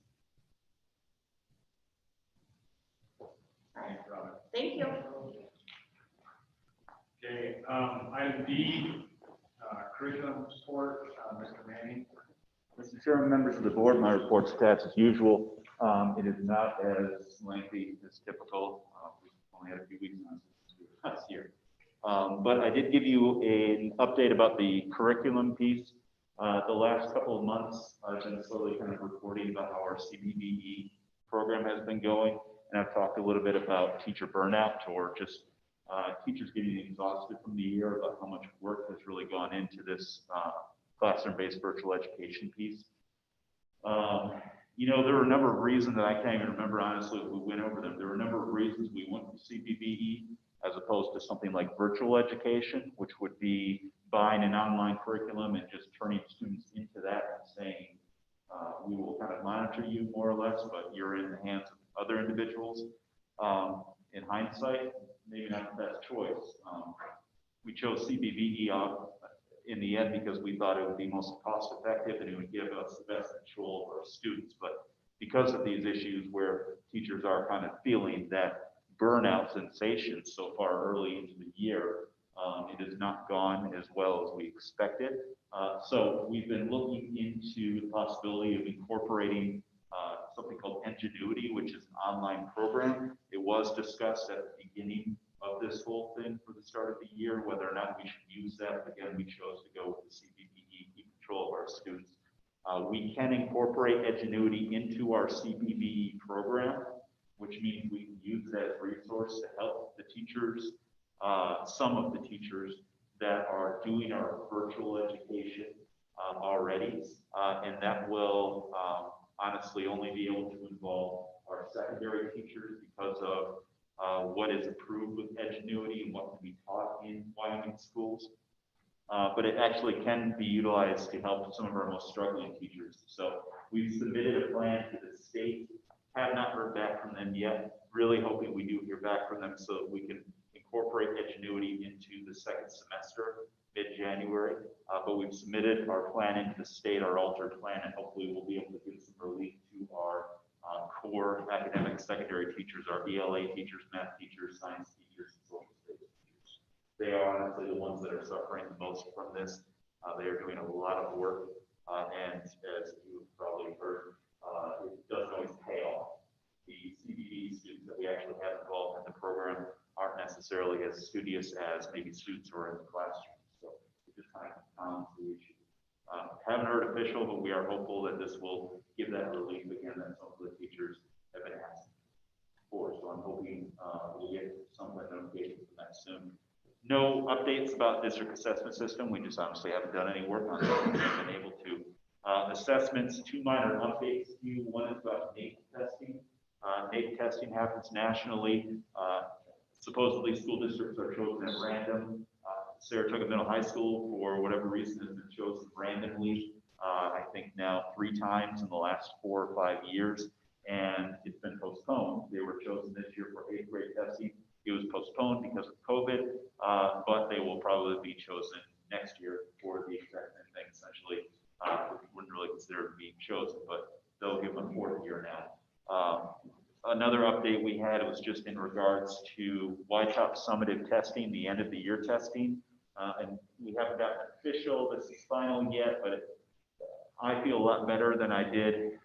Thank you. Okay, item D, curriculum support, Mr. Manning. Mr. Chairman, members of the board, my report's attached as usual. It is not as lengthy as typical. We only had a few weeks on this year. But I did give you an update about the curriculum piece. The last couple of months, I've been slowly kind of reporting about how our CBBE program has been going. And I've talked a little bit about teacher burnout, or just teachers getting exhausted from the year, about how much work has really gone into this classroom-based virtual education piece. You know, there were a number of reasons that I can't even remember, honestly, if we went over them. There were a number of reasons we went to CBBE as opposed opposed to something like virtual education, which would be buying an online curriculum and just turning students into that and saying, we will kind of monitor you more or less, but you're in the hands of other individuals. In hindsight, maybe not the best choice. We chose CBVE in the end because we thought it would be most cost effective and it would give us the best control of our students. But because of these issues where teachers are kind of feeling that burnout sensation so far early into the year, it has not gone as well as we expected. So we've been looking into the possibility of incorporating something called Ingenuity, which is an online program. It was discussed at the beginning of this whole thing for the start of the year, whether or not we should use that. Again, we chose to go with the CBVE, keep control of our students. We can incorporate Ingenuity into our CBVE program, which means we can use that as a resource to help the teachers, some of the teachers that are doing our virtual education already. And that will honestly only be able to involve our secondary teachers because of what is approved with Ingenuity and what can be taught in Wyoming schools. But it actually can be utilized to help some of our most struggling teachers. So we've submitted a plan to the state, have not heard back from them yet, really hoping we do hear back from them so that we can incorporate Ingenuity into the second semester, mid-January. But we've submitted our plan into the state, our altered plan, and hopefully we'll be able to give some relief to our core academic secondary teachers, our ELA teachers, math teachers, science teachers, and social studies teachers. They are honestly the ones that are suffering the most from this. They are doing a lot of work, and as you've probably heard, it doesn't always pay off. The CBD students that we actually have involved in the program aren't necessarily as studious as maybe students who are in the classroom. So it just kind of compounds the issue. Haven't heard official, but we are hopeful that this will give that relief again that some of the teachers have been asking for. So I'm hoping we'll get some kind of notification from that soon. No updates about district assessment system. We just honestly haven't done any work on it. We haven't been able to. Assessments, two minor updates. One is about NAEP testing. NAEP testing happens nationally. Supposedly school districts are chosen at random. Saratoga Middle High School, for whatever reason, has been chosen randomly, I think now 3 times in the last 4 or 5 years, and it's been postponed. They were chosen this year for 8th grade testing. It was postponed because of COVID, but they will probably be chosen next year for the exact same thing, essentially. We wouldn't really consider it being chosen, but they'll give them a 4th year now. Another update we had was just in regards to YTOP summative testing, the end of the year testing. And we haven't gotten official, this is final yet, but I feel a lot better than I did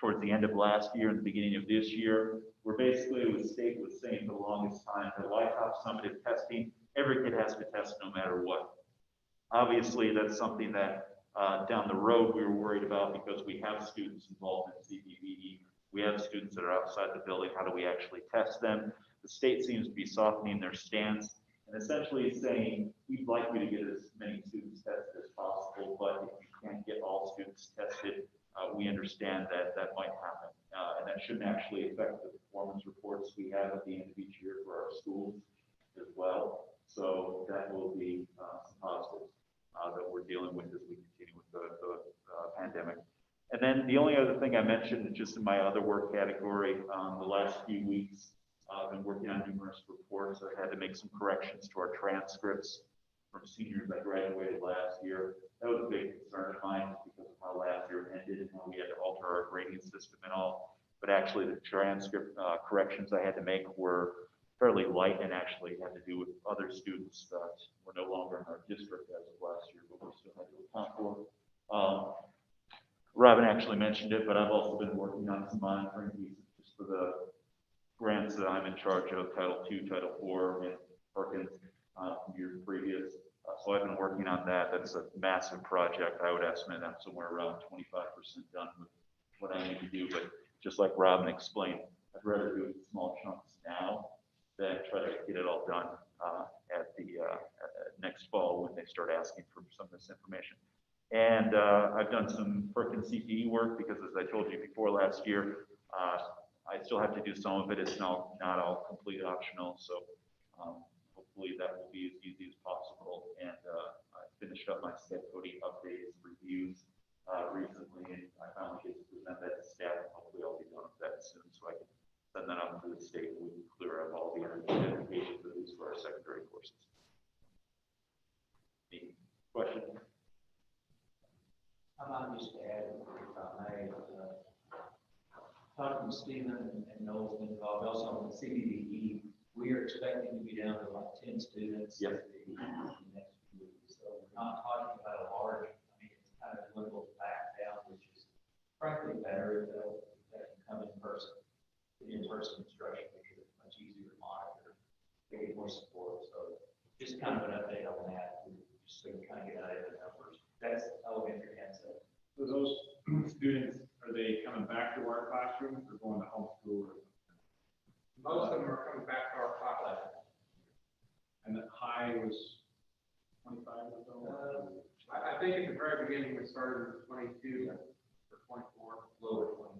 towards the end of last year and the beginning of this year. Where basically the state was saying for the longest time that YTOP summative testing, every kid has to test no matter what. Obviously, that's something that down the road we were worried about because we have students involved in CBVE. We have students that are outside the building. How do we actually test them? The state seems to be softening their stance and essentially saying, we'd like you to get as many students tested as possible, but if you can't get all students tested, we understand that that might happen. And that shouldn't actually affect the performance reports we have at the end of each year for our schools as well. So that will be some positives that we're dealing with as we continue with the pandemic. And then the only other thing I mentioned, just in my other work category, the last few weeks, I've been working on numerous reports. I had to make some corrections to our transcripts from seniors that graduated last year. That was a big concern of mine because of how last year ended and how we had to alter our grading system and all. But actually the transcript corrections I had to make were fairly light and actually had to do with other students that were no longer in our district as of last year, but we still had to account for. Robin actually mentioned it, but I've also been working on some monitoring pieces just for the grants that I'm in charge of, Title II, Title IV, and Perkins years previous. So I've been working on that. That's a massive project. I would estimate I'm somewhere around 25% done with what I need to do. But just like Robin explained, I'd rather do it in small chunks now than try to get it all done at the next fall when they start asking for some of this information. And I've done some Perkins CPE work because, as I told you before last year, I still have to do some of it. It's not all complete optional. So Hopefully that will be as easy as possible. And I finished up my step coding updates, reviews recently, and I finally get to present that to staff. Hopefully I'll be done with that soon, so I can send that out to the state. We can clear up all the identification for these for our secondary courses. Any questions? I might just add, if I may, talking to Stephen and Noel's been involved also on the CDDE, we are expecting to be down to like 10 students. Yep. In the next few weeks. So we're not talking about a large, I mean, it's kind of dwindled back down, which is frankly better if they can come in person instruction, because it's much easier to monitor, get more support. So just kind of an update on that, just so we kind of get out of the numbers. That's elementary and so. So those students, are they coming back to our classrooms or going to homeschool? Most of them are coming back to our class. And the high was 25 or so? I think at the very beginning, we started with 22 or 24, lower 20.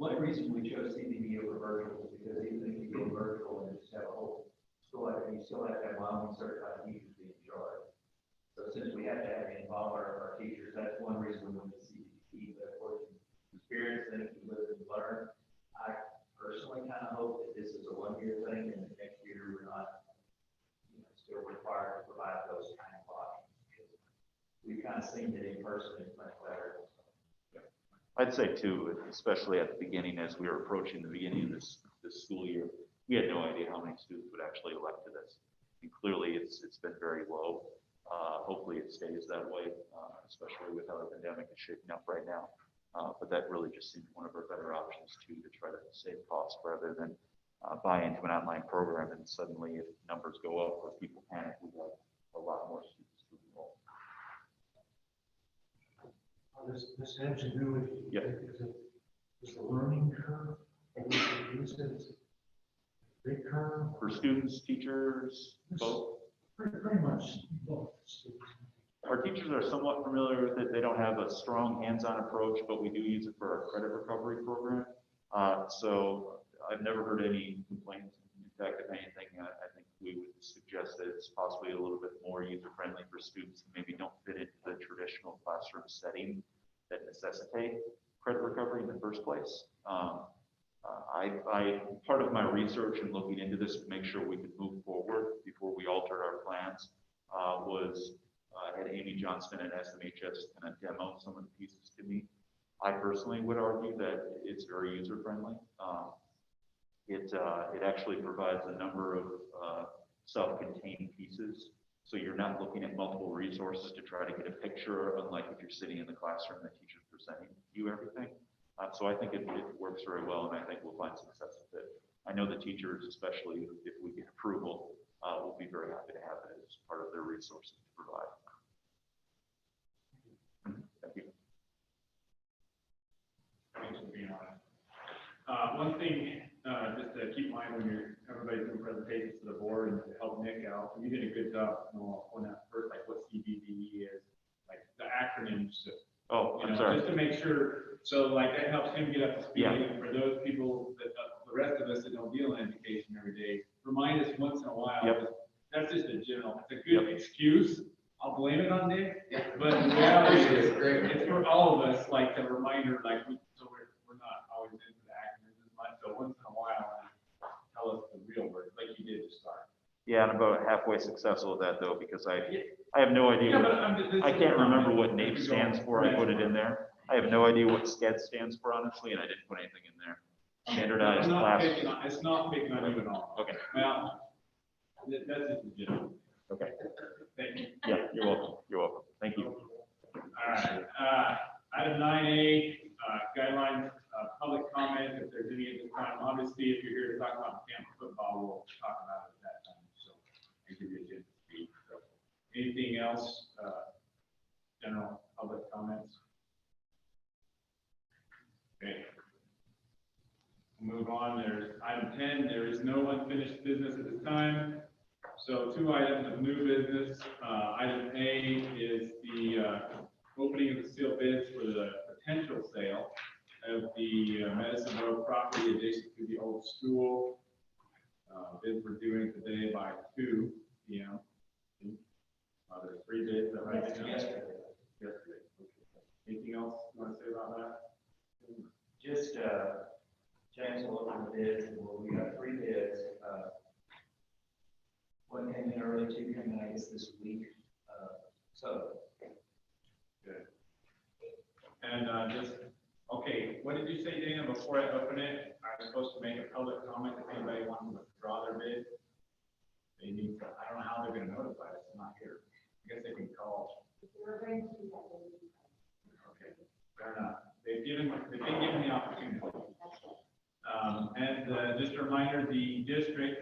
One reason we chose CDD over virtual is because even if you go virtual and just have a whole school, you still have to have Wyoming certified teachers be in charge. So since we have to have involve our teachers, that's one reason we went to CDD. But of course, experience and if you live and learn, I personally kind of hope that this is a one-year thing, and the next year we're not, still required to provide those kind of options. We've kind of seen that in person is much better. I'd say too, especially at the beginning, as we were approaching the beginning of this school year, we had no idea how many students would actually elect to this. And clearly, it's been very low. Hopefully, it stays that way, especially with how the pandemic is shaping up right now. But that really just seems one of our better options too, to try to save costs rather than buy into an online program and suddenly, if numbers go up or people panic, we have a lot more students to enroll. This ingenuity, Yep. is the learning curve, and we can use it as a big curve. For students, teachers, both. Pretty much both. Our teachers are somewhat familiar with it. They don't have a strong hands-on approach, but we do use it for our credit recovery program. So I've never heard any complaints. In fact, if anything, I think we would suggest that it's possibly a little bit more user-friendly for students who maybe don't fit into the traditional classroom setting that necessitate credit recovery in the first place. Part of my research and looking into this to make sure we could move forward before we altered our plans was I had Amy Johnston at SMHS kind of demo some of the pieces to me. I personally would argue that it's very user-friendly. It actually provides a number of self-contained pieces. So you're not looking at multiple resources to try to get a picture, unlike if you're sitting in the classroom, the teacher's presenting you everything. So I think it works very well, and I think we'll find success with it. I know the teachers, especially if we get approval, will be very happy to have it as part of their resources to provide. Thank you. Thanks for being on it. One thing, just to keep in mind when everybody's doing presentations to the board and to help Nick out, you did a good job on that first, like what CBDE is, like the acronyms. Oh, I'm sorry. Just to make sure, so like that helps him get up to speed. Yeah. And for those people that, the rest of us that don't deal in education every day, remind us once in a while. Yep. That's just a general, it's a good excuse. I'll blame it on Nick, but the reality is, it's for all of us, like a reminder, like, so we're not always into the acronyms as much, so once in a while, tell us the real words, like you did to start. Yeah, I'm about halfway successful with that though, because I have no idea. Yeah, but I can't remember what NAEP stands for. I put it in there. I have no idea what SCED stands for, honestly, and I didn't put anything in there. Standardized class. It's not picking on you at all. Okay. Well, that's just a general. Okay. Thank you. Yeah, you're welcome. You're welcome. Thank you. All right. Item 9A, guidelines, public comment, if there's any at this time. Obviously, if you're here to talk about camp football, we'll talk about it at that time. So I give you a chance to speak. So, anything else? General public comments? Okay. We'll move on. There's item 10. There is no unfinished business at this time. So 2 items of new business. Item A is the opening of the sealed bids for the potential sale of the Medicine Road property adjacent to the old school. Bids were due today by 2 p.m. There's 3 bids, is that right? Yesterday. Yesterday. Okay. Anything else you want to say about that? Just, James will look at the bids, and we got 3 bids. One came in early, 2 came in, I guess, this week. So. Good. And just, okay, what did you say, Dana, before I open it? I was supposed to make a public comment if anybody wants to withdraw their bid. They need to, I don't know how they're gonna notify us, I'm not here. I guess they can call. Okay, fair enough. They've been given the opportunity. And just a reminder, the district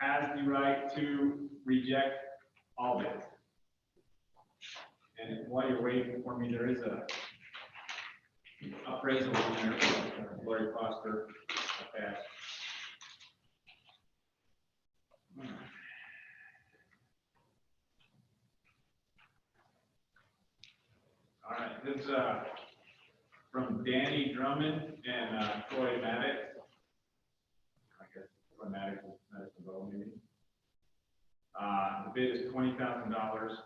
has the right to reject all bids. And while you're waiting for me, there is a appraisal in there, Lori Foster. Okay. All right, this is from Danny Drummond and Troy Maddox. I guess Troy Maddox is Madison Bow, maybe. The bid is $20,000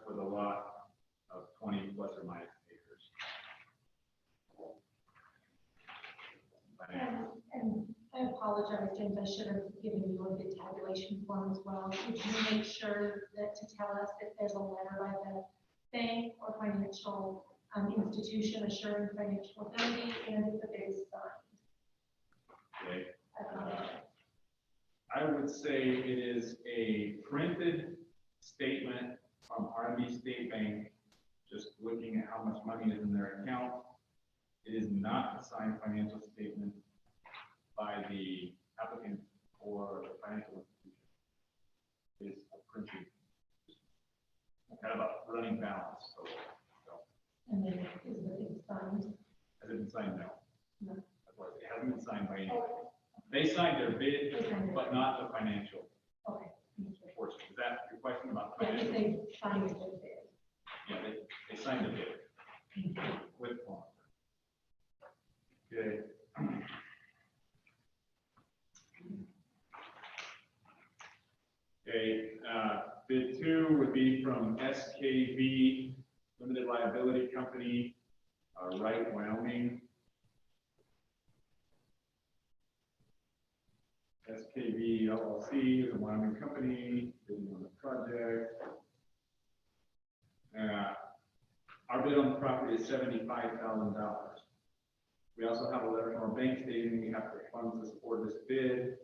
for the lot of 20 plus or minus acres. And I apologize, James, I should have given you a bid tabulation form as well. Would you make sure that to tell us if there's a letter by the bank or financial institution assuring financial ability and if the bid is signed? Okay. I would say it is a printed statement from R&B State Bank, just looking at how much money is in their account. It is not a signed financial statement by the applicant or the financial institution. It's a printed, kind of a running balance. So, And then is the bid signed? has it been signed? No. No. It hasn't been signed by anyone. They signed their bid, but not the financial Okay. portion. Is that your question about Yeah, if financial? they signed the bid. Yeah, they signed the bid with form. Okay. Okay, bid 2 would be from SKV Limited Liability Company, Wright, Wyoming. SKV LLC is a Wyoming company, bidding on the project. Our bid on the property is $75,000. We also have a letter from our bank stating we have the funds to support this bid.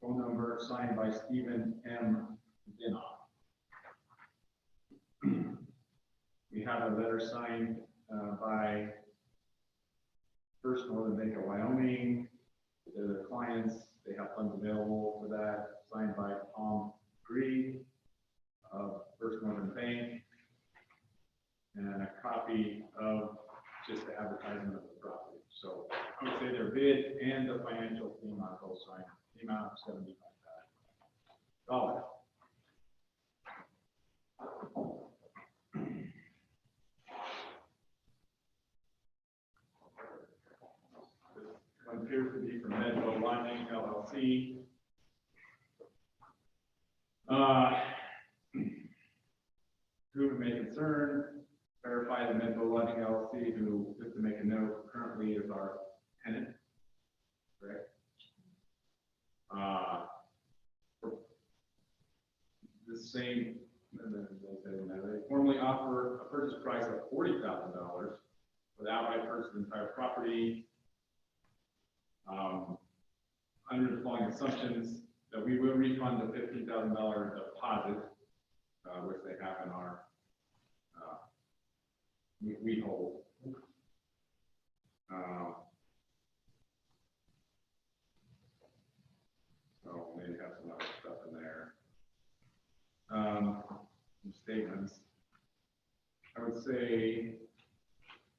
Phone number signed by Stephen M. Dinoff. We have a letter signed by First Northern Bank of Wyoming. They're the clients. They have funds available for that. Signed by Tom Green of First Northern Bank. And a copy of just the advertisement of the property. So I would say their bid and the financial team are both signed. The amount of $75,000. This one appears to be from Medco Lining LLC. Who may concern, verify the Medco Lining LLC, who, just to make a note, currently is our tenant, correct? The same, they formally offer a purchase price of $40,000 with outright purchase of the entire property. Under the following assumptions, that we will refund the $15,000 deposit, which they have in our, we hold. So maybe have some other stuff in there. Some statements. I would say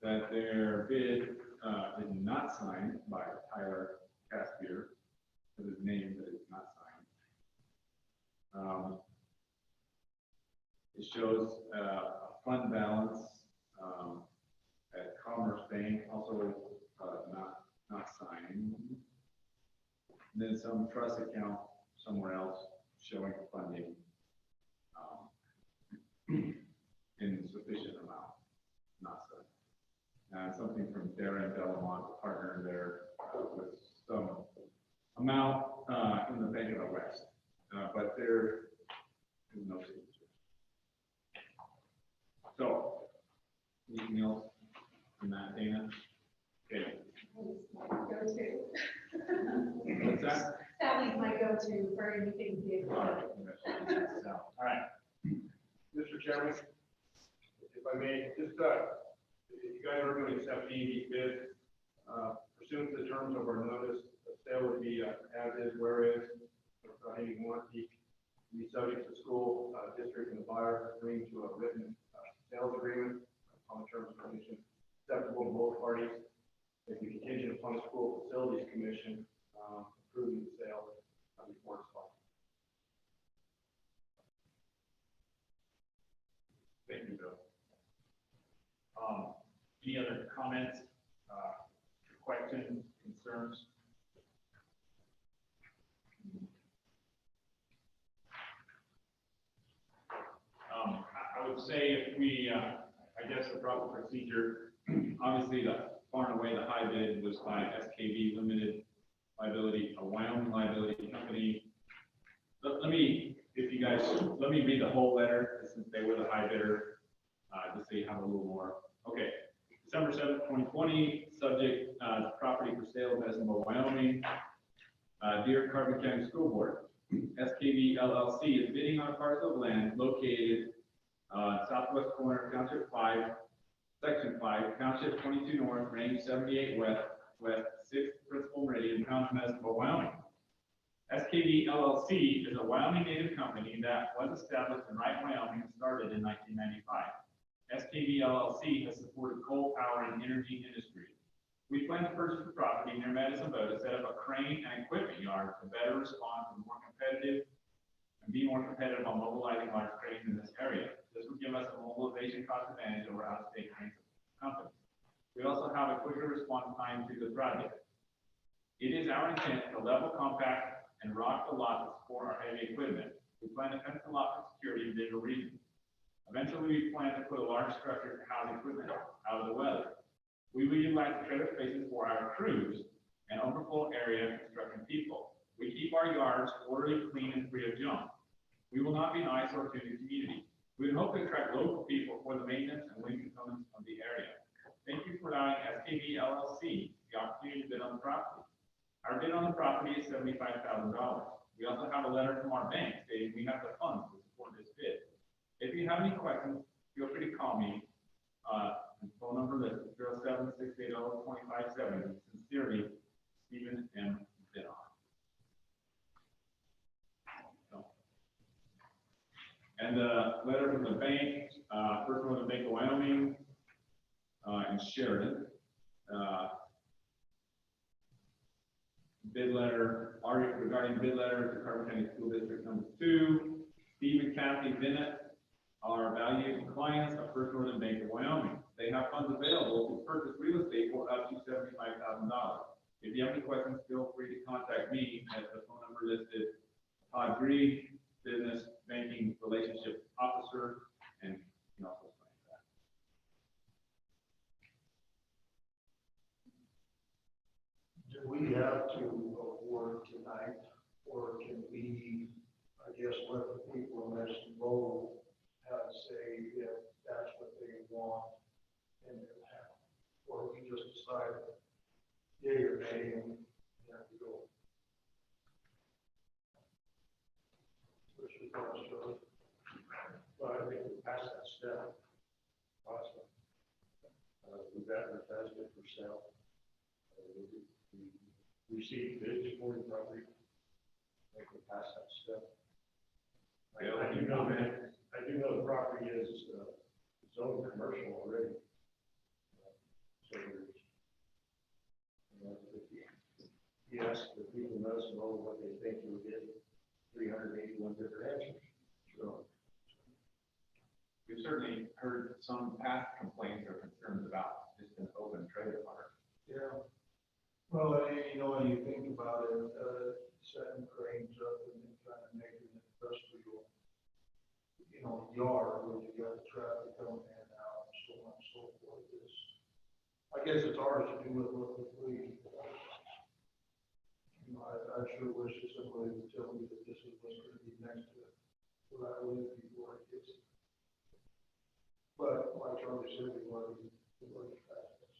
that their bid is not signed by Tyler Caspier, with his name, but it's not signed. It shows a fund balance at Commerce Bank, also amount and then some trust account somewhere else showing funding in sufficient amount, not so. Something from Darren Delamont, a partner there, with some amount in the Bank of the West, but there is no signature. So, anything else from that, Dana? Okay. Go-to. What's that? Sally's my go-to for anything big. All right. Mr. Chairman, if I may, just, you guys are going to accept these bids, pursuant to the terms of our notice, the sale would be as is, where is, any warranty, be subject to school, district and the buyer agreeing to a written sales agreement on the terms and conditions acceptable to both parties. If you contingent upon the school facilities commission approving the sale before it's filed. Thank you, Bill. Any other comments, questions, concerns? I would say if we, I guess the proper procedure, obviously far and away the high bid was by SKB Limited Liability, a Wyoming liability company. Let me read the whole letter since they were the high bidder, just so you have a little more. Okay, December 7th, 2020, subject property for sale, Bessemer, Wyoming. Dear Carbon County School Board, SKB LLC is bidding on a parcel of land located southwest corner of Township 5, Section 5, Township 22 North, Range 78 West, 6th Principal Meridian, Town of Bessemer, Wyoming. SKB LLC is a Wyoming native company that was established in Wright, Wyoming and started in 1995. SKB LLC has supported coal power and energy industry. We plan to purchase the property near Medicine Bow to set up a crane and equipment yard to better respond to be more competitive on mobilizing large cranes in this area. This would give us a mobilization cost advantage over out-of-state crane companies. We also have a quicker response time to the project. It is our intent to level, compact, and rock the lot to support our heavy equipment. We plan to fence the lot for security and visual reasons. Eventually, we plan to put a large structure to house equipment out of the weather. We will utilize the trailer spaces for our crews and overflow area construction people. We keep our yards orderly, clean, and free of junk. We will not be an eyesore to the community. We hope to attract local people for the maintenance and wind components of the area. Thank you for allowing SKB LLC the opportunity to bid on the property. Our bid on the property is $75,000. We also have a letter from our bank stating we have the funds to support this bid. If you have any questions, feel free to call me. Phone number is 07-680-2570. Sincerely, Stephen M. Bidon. And the letter from the bank, first one, the Bank of Wyoming, in Sheridan. Bid letter, regarding bid letter to Carbon County School District number 2, Steve and Kathy Bennett are valued clients of First Northern Bank of Wyoming. They have funds available to purchase real estate for up to $75,000. If you have any questions, feel free to contact me at the phone number listed. Todd Green, Business Banking Relationship Officer, and you can also find that. Do we have to award tonight, or can we, I guess, let the people in this role say if that's what they want and it happen, or we just decide yea or nay and have to go? What's your thoughts, Joe? Well, I think we passed that step. Awesome. We've advertised it for sale. We received bids for the property. I think we passed that step. I do know that. I do know the property is zoned commercial already. So there's, he asked the people in Minnesota what they think you'll get 381 different answers. So we've certainly heard some past complaints or concerns about just an open trailer park. Yeah. Well, you know, when you think about it, guess it's ours to do with what we. You know, I sure wish that somebody would tell me that this is what's gonna be next to it, where I live before it gets. But like Charlie said,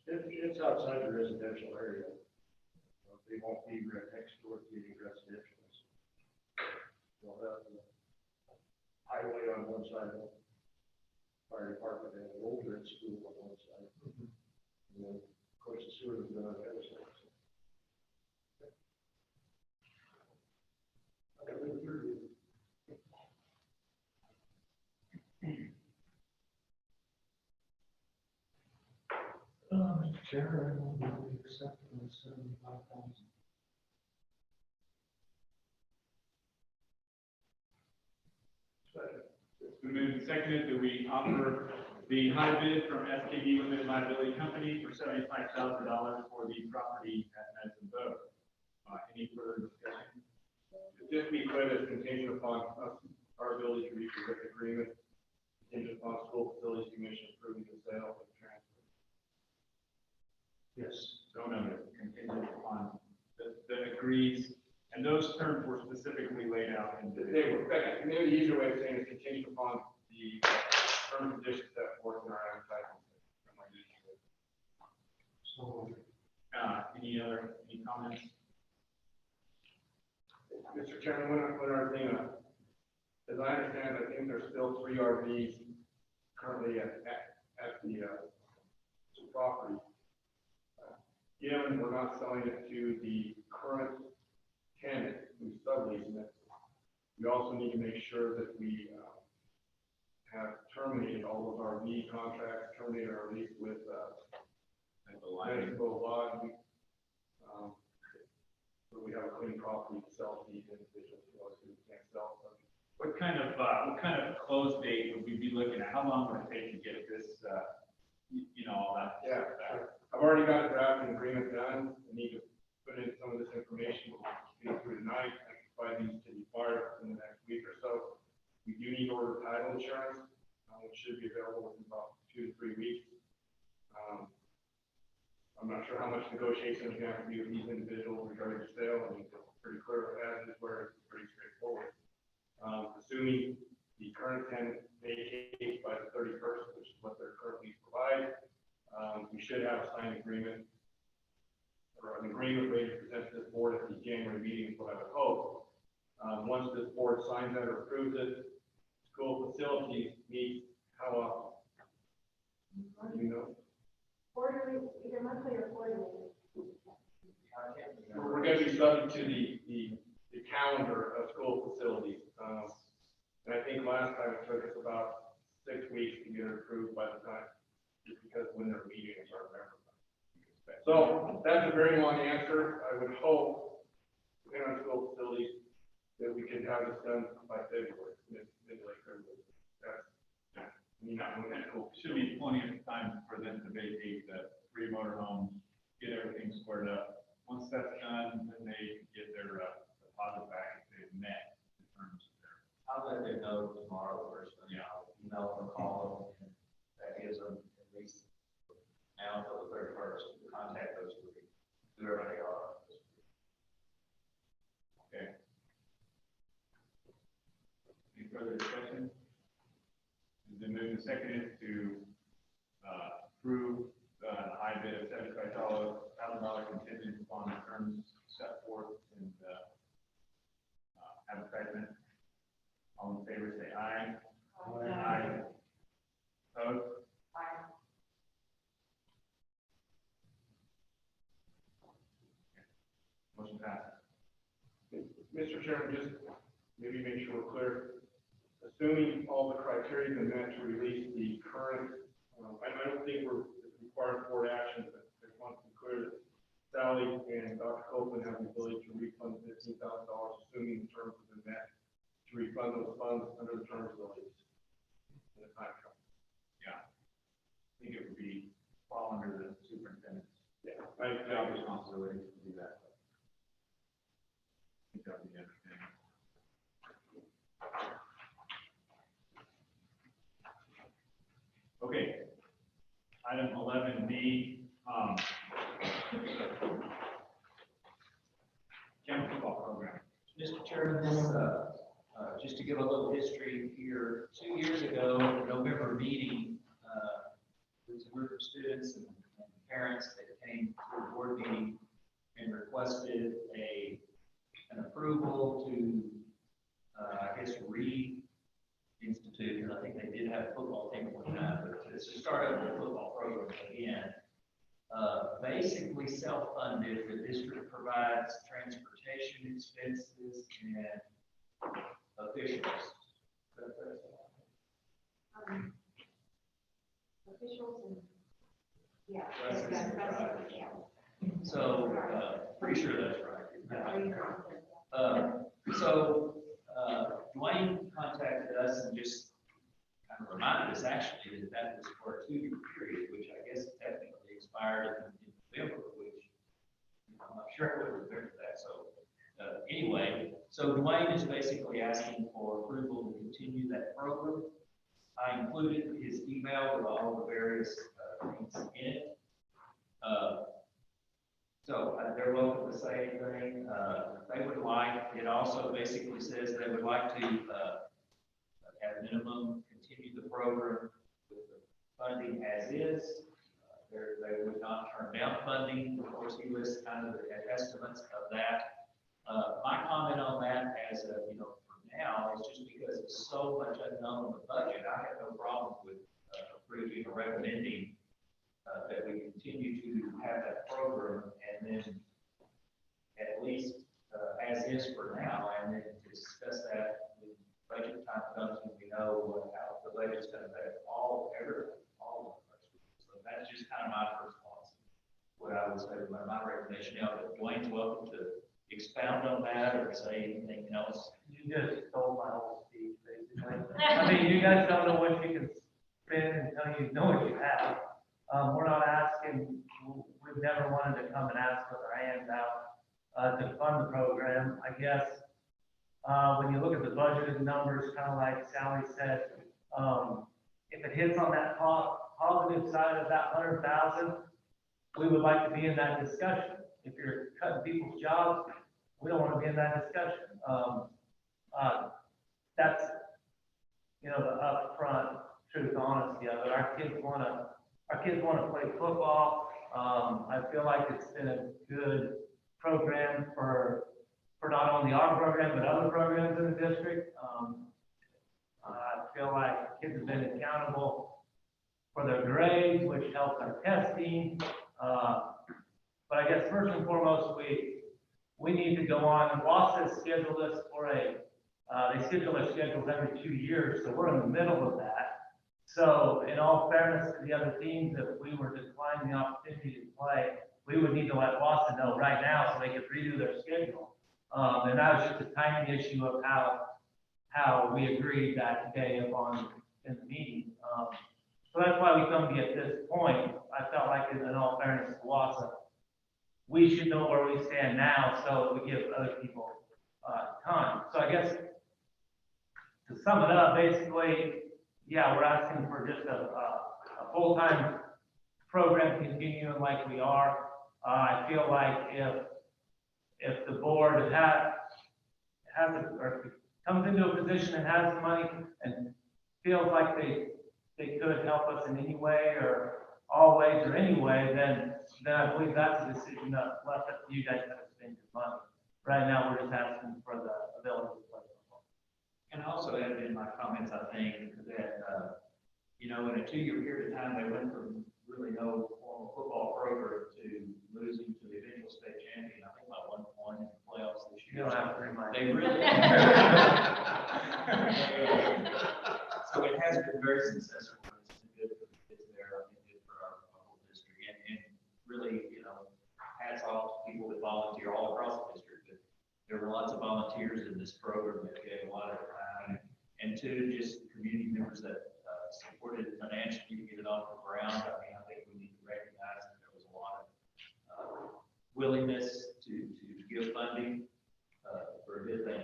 It's outside the residential area. They won't be right next door to the residential. They'll have the highway on one side, fire department and the old red school on one side. And then, of course, the sewer is on the other side. Mr. Chair, I move that we accept the $75,000. It's been moved and seconded that we offer the high bid from SKD Limited Liability Company for $75,000 for the property at Medicine Bow. Any further discussion? Just be clear, that's contingent upon us, our ability to reach a written agreement, contingent upon school facilities commission approving the sale and transfer. Yes. So noted, contingent upon that agrees, and those terms were specifically laid out in the. They were, maybe the easier way of saying it is contingent upon the terms and conditions set forth in our advertising. So, Any comments? Mr. Chairman, when our thing, as I understand, I think there's still 3 RVs currently at the property. Given we're not selling it to the current tenant who's subleasing it, we also need to make sure that we have terminated all of our RV contracts, terminated our lease with Mexico Lodge. So we have a clean property to sell to these individuals who can't sell. What kind of close date would we be looking at? How long would it take to get this, all that? Yeah, I've already got a draft and agreement done. I need to put in some of this information through tonight and provide these to the fire in the next week or so. We do need to order title insurance, which should be available in about 2 to 3 weeks. I'm not sure how much negotiation we have to do with these individuals regarding the sale. I mean, it's pretty clear as is where it's pretty straightforward. Assuming the current tenant vacates by the 31st, which is what their current lease provides, we should have a signed agreement or an agreement ready to present to this board at the January meeting is what I would hope. Once this board signs that or approves it, school facilities meet how often? Do you know? Quarterly, either monthly or quarterly. We're going to be subject to the calendar of school facilities. And I think last time it took us about 6 weeks to get it approved by the time, just because when their meetings are November. So that's a very long answer. I would hope, depending on school facilities, that we could have this done by February, mid-late February. That's me not doing that. Cool. Should be plenty of time for them to vacate the 3 motorhomes, get everything squared up. Once that's done, then they get their deposit back if they've met the terms of their. I'll let them know tomorrow first, email or call them, and that gives them at least now until the 31st to contact those 3, whoever they are. Okay. Any further discussion? It's been moved and seconded to approve the high bid of $75,000 contingent upon the terms set forth in the advertisement. All in favor, say aye. Aye. Opposed? Aye. Motion passes. Mr. Chairman, just maybe make sure we're clear. Assuming all the criteria have been met to release the current, I don't think we're requiring board action, but I just want to be clear that Sally and Dr. Copeland have the ability to refund $15,000, assuming the terms have been met, to refund those funds under the terms of the lease. When the time comes. Yeah. I think it would be fall under the superintendent's. Yeah. Job responsibility to do that. I think that would be everything. Okay. Item 11B, Camp football program. Mr. Chairman, this, just to give a little history here, 2 years ago, November meeting, there was a group of students and parents that came to a board meeting and requested an approval to, I guess, reinstitute, because I think they did have a football team at one time, but to start up the football program again. Basically self-funded, the district provides transportation expenses and officials. Officials and, yeah. Buses yeah, and buses, drivers. yeah. So, pretty sure that's right. Dwayne contacted us and just kind of reminded us actually that was for a 2-year period, which I guess technically expired in November, which I'm not sure I would remember that. So anyway, so Dwayne is basically asking for approval to continue that program. I included his email with all the various things in it. So they're welcome to say anything. They would like, it also basically says they would like to, at minimum, continue the program with the funding as is. They would not turn down funding. Of course, he lists kind of the estimates of that. My comment on that as a, for now is just because it's so much unknown in the budget, I have no problem with approving or recommending that we continue to have that program and then at least as is for now, and then to discuss that when budget time comes and we know how the budget's going to affect all of our students. So that's just kind of my first thoughts. What I would say, my recommendation now, but Dwayne's welcome to expound on that or say anything else. You just stole my whole speech, basically. I mean, you guys don't know what you can spend until you know what you have. We're not asking, we've never wanted to come and ask with our hands out to fund the program. I guess when you look at the budgeted numbers, kind of like Sally said, if it hits on that positive side of that 100,000, we would like to be in that discussion. If you're cutting people's jobs, we don't want to be in that discussion. That's, the upfront truth, honesty of it. Our kids want to play football. I feel like it's been a good program for not only our program, but other programs in the district. I feel like kids have been accountable for their grades, which helps our testing. But I guess first and foremost, we need to go on. WASA scheduled us for they schedule their schedules every 2 years, so we're in the middle of that. So in all fairness to the other teams, if we were declining the opportunity to play, we would need to let WASA know right now so they could redo their schedule. And that was just a timing issue of how we agreed that day upon in the meeting. So that's why we come to you at this point. I felt like in all fairness to WASA, we should know where we stand now so that we give other people time. So I guess to sum it up, basically, yeah, we're asking for just a full-time program continuing like we are. I feel like if the board comes into a position and has the money and feels like they could help us in any way or all ways or any way, then I believe that's a decision that left up to you guys to spend your money. Right now, we're just asking for the ability to play football. And I also added in my comments, I think, that, in a 2-year period of time, they went from really no formal football program to losing to the eventual state champion, I think by 1 point in the playoffs this year. You don't have to remind They me. really. So it has been very successful. It's been good for the kids there, I think good for our whole district, and really, hats off to people that volunteer all across the district. But there were lots of volunteers in this program that gave a lot of time, and two, just community members that supported it financially to get it off the ground. I mean, I think we need to recognize that there was a lot of willingness to give funding for a good thing.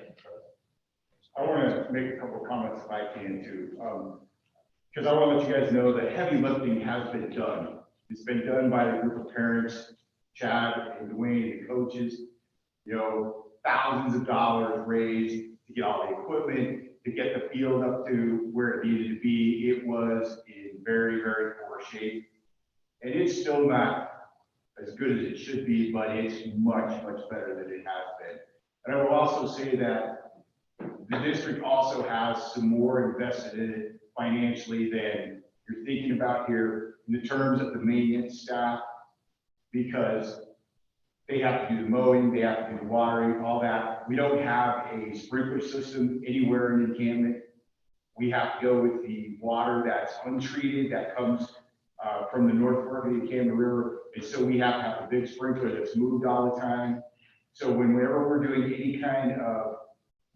I want to make a couple of comments if I can too, because I want to let you guys know that heavy lifting has been done It's been done by a group of parents, Chad and Dwayne, the coaches, you know, thousands of dollars raised to get all the equipment, to get the field up to where it needed to be. It was in very, very poor shape. And it's still not as good as it should be, but it's much, much better than it has been. And I will also say that the district also has some more invested in it financially than you're thinking about here in the terms of the maintenance staff, because they have to do the mowing, they have to do the watering, all that. We don't have a sprinkler system anywhere in the encampment. We have to go with the water that's untreated, that comes from the north fork of the encampment river. And so we have to have a big sprinkler that's moved all the time. So whenever we're doing any kind of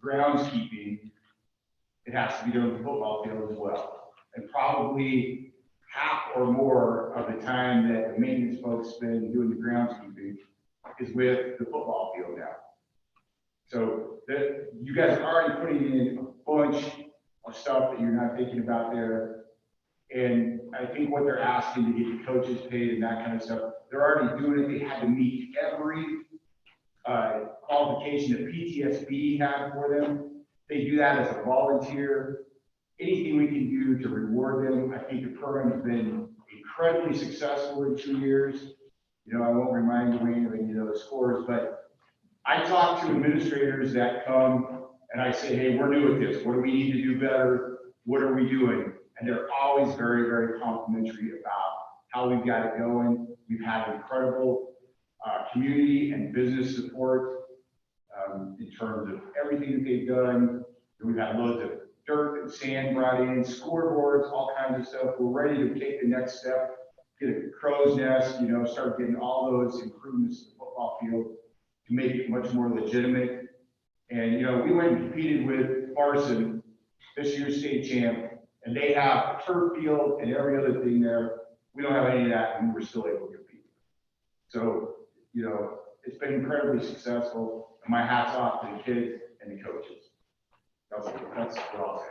groundskeeping, it has to be done with the football field as well. And probably half or more of the time that the maintenance folks spend doing the groundskeeping is with the football field now. So that you guys are already putting in a bunch of stuff that you're not thinking about there. And I think what they're asking to get the coaches paid and that kind of stuff, they're already doing it. They had to meet every qualification that PTSD had for them. They do that as a volunteer. Anything we can do to reward them. I think the program has been incredibly successful in 2 years. You know, I won't remind Dwayne of any of those scores, but I talk to administrators that come and I say, hey, we're new at this. What do we need to do better? What are we doing? And they're always very, very complimentary about how we've got it going. We've had incredible community and business support in terms of everything that they've done. We've had loads of dirt and sand brought in, scoreboards, all kinds of stuff. We're ready to take the next step, get a crow's nest, you know, start getting all those improvements to the football field to make it much more legitimate. And, you know, we went and competed with Farson, this year's state champ, and they have a turf field and every other thing there. We don't have any of that, and we're still able to compete. So, you know, it's been incredibly successful, and my hat's off to the kids and the coaches. That's what I'll say.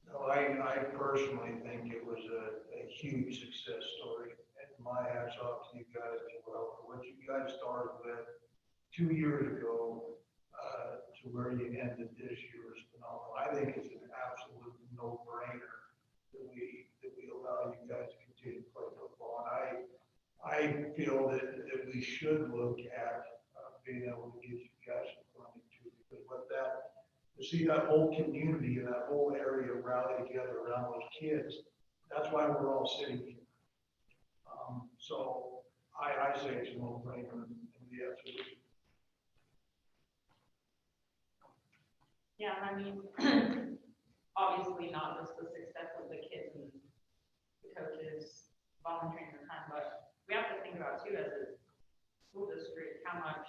No, I personally think it was a huge success story, and my hat's off to you guys as well. What you guys started with 2 years ago to where you ended this year is phenomenal. I think it's an absolute no-brainer that we allow you guys to continue to play football. And I feel that we should look at being able to get you guys some funding too, because to see that whole community and that whole area rally together around those kids, that's why we're all sitting here. So I say it's a no-brainer, and we absolutely. Yeah, I mean, obviously not just the success of the kids and the coaches volunteering their time, but we have to think about too, as a school district, how much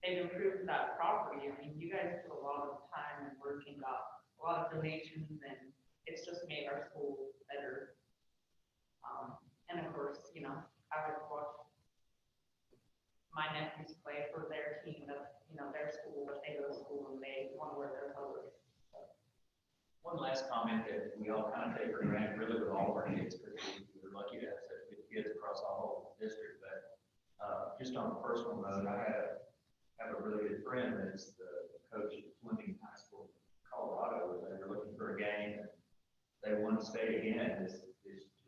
they've improved that property. I mean, you guys put a lot of time and work and got a lot of donations, and it's just made our school better. And of course, you know, I would watch my nephews play for their team, that's, you know, their school, but they go to school and they want to wear their colors. One last comment that we all kind of take for granted, really, with all of our kids, because we're lucky to have such good kids across the whole district. But just on a personal note, I have a really good friend that's the coach at Fleming High School, Colorado. They were looking for a game, and they wanted to stay again. This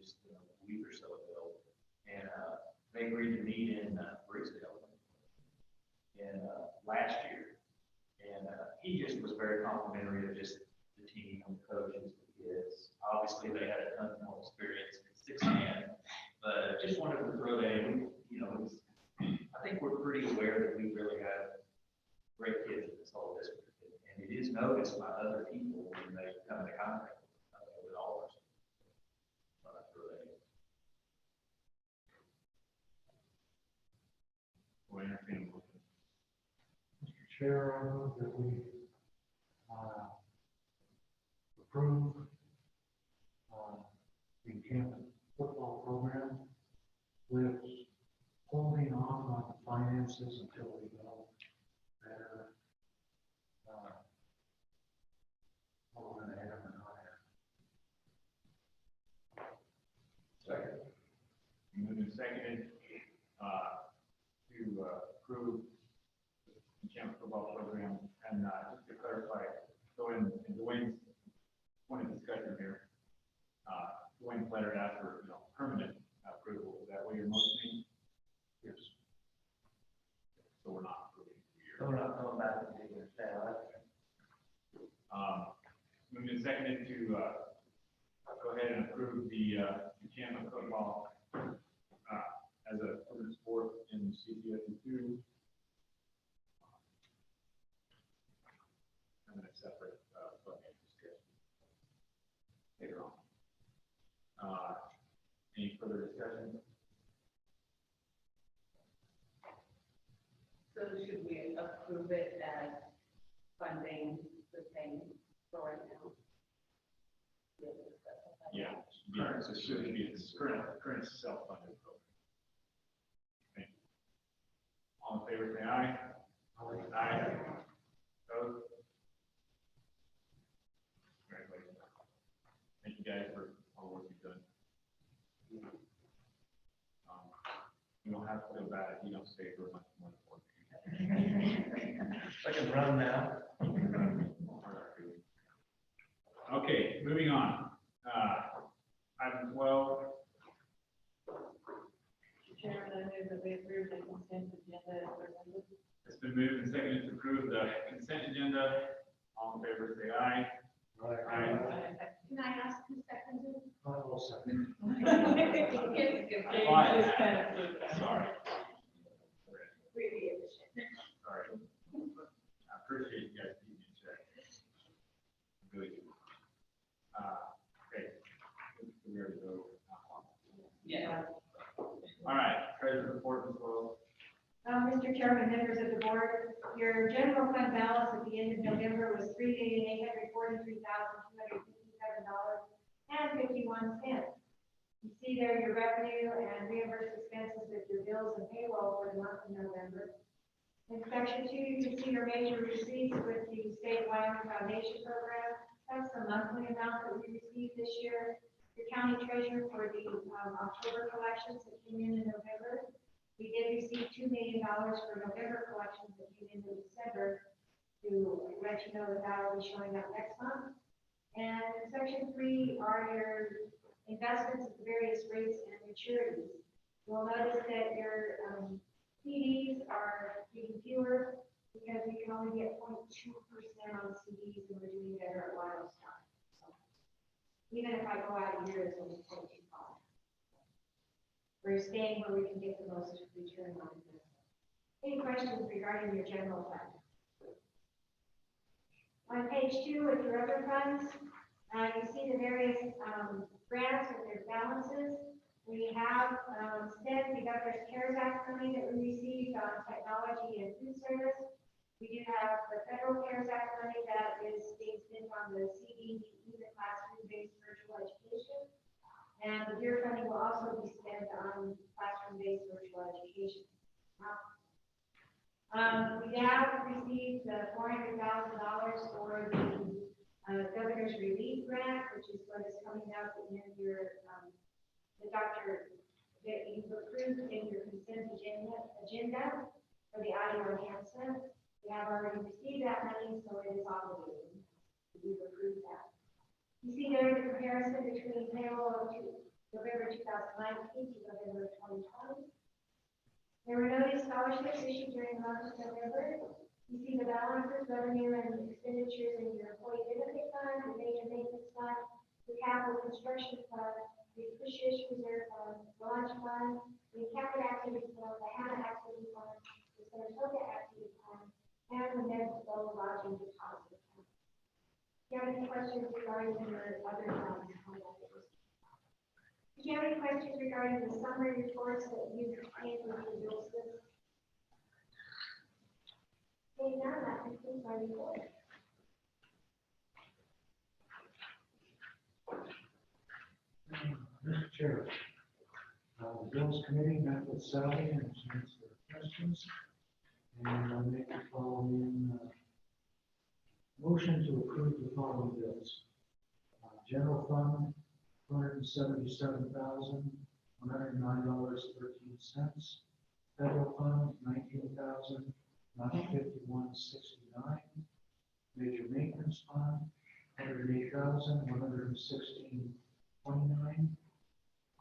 just a week or so ago, and they agreed to meet in Brisbane in last year, and he just was very complimentary of just the team, the coaches, the kids. Obviously, they had a ton more experience at 6 man, but just wanted to throw that in. You know, I think we're pretty aware that we really have great kids in this whole district, and it is noticed by other people when they come into contact with all of us. Mr. Chair, I move that we approve the encampment football program with holding off on the finances until we know better what we're going to have and not have. seconded, to approve the camp football program. And, just to clarify, so in Dwayne's point of discussion here, Dwayne Flatter asked for, permanent approval. Is that what you're motioning? Yes. So we're not approving the year. So we're not going back to the year. Moved and seconded to, go ahead and approve the Buchanan football, as a permanent sport in CCSD 2. And then a separate, discussion later on. Any further discussion? So should we approve it as funding the same for right now? Yeah, so it should be its current self-funded program. Okay. All in favor, say aye. Aye. Opposed? Congratulations. Thank you guys for all the work you've done. You don't have to feel bad if you don't stay for much more than 4 days. I can run now. Okay, moving on. Item 12. Chairman, I move that we approve the consent agenda as presented. It's been moved and seconded to approve the consent agenda. All in favor, say aye. Aye. Can I ask who seconded? I will second. Sorry. Really efficient. Sorry. I appreciate you guys keeping in check. Really do. Okay. We already go. Yeah. All right, treasurer report as well. Mr. Chairman, members of the board, your general fund balance at the end of November was $3,843,257.51. You see there your revenue and reimbursed expenses with your bills and payroll for the month of November. In section 2, you can see your major receipts with the State Wyoming Foundation Program. That's the monthly amount that we received this year. The county treasurer for the October collections that came in November. We did receive $2 million for November collections that came in December to let you know that that will be showing up next month. And in section 3 are your investments at the various rates and maturities. You'll notice that your CDs are getting fewer because we can only get 0.2% on CDs and we're doing better at Wildstone. So even if I go out a year, it's only 0.25. We're staying where we can get the most return on investment. Any questions regarding your general fund? On page 2 with your other funds, you see the various grants with their balances. We have STEM, we got our CARES Act money that we received on technology and food service. We do have the federal CARES Act money that is being spent on the CDE, the classroom-based virtual education. And the beer funding will also be spent on classroom-based virtual education. We have received $400,000 for the governor's relief grant, which is what is coming up in your, that you've approved in your consent agenda for the audio enhancement. We have already received that money, so it is obligated. We've approved that. You see there the comparison between payroll of November 2019 to November 2020. There were no new scholarships issued during the month of November. You see the balances, revenue, and expenditures in your employee benefit fund, the major maintenance fund, the capital construction fund, the depreciation reserve fund, the lunch fund, the capital activity fund, the HANA activity fund, the Saratoga activity fund, and the medical lodging deposit fund. Do you have any questions regarding your other funds? Do you have any questions regarding the summary reports that you've obtained with your bill system? Okay, now that concludes my report. Mr. Chair, the Bills Committee met with Sally and she answered their questions. And I make the following motion to approve the following bills. General Fund, $277,000 $109.13. Federal funds, $19,951.69. Major maintenance fund, $108,116.29.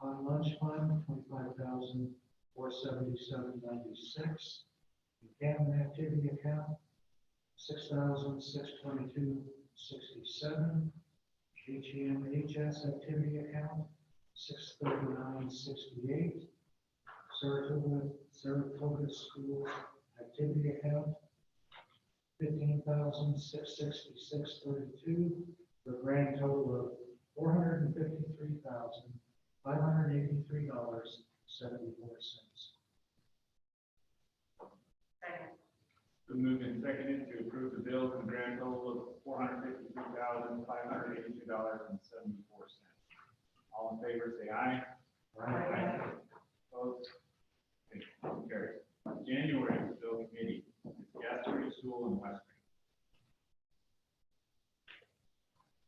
On lunch fund, $25,477.96. Cabinet activity account, $6,622.67. HEMHS activity account, $639.68. Saratoga School activity account, $15,666.32, for a grand total of $453,583.74. Been moved and seconded to approve the bills in the grand total of $453,582.74. All in favor, say aye. Aye. Opposed? Okay, motion carries. January bill committee, Gaston School in West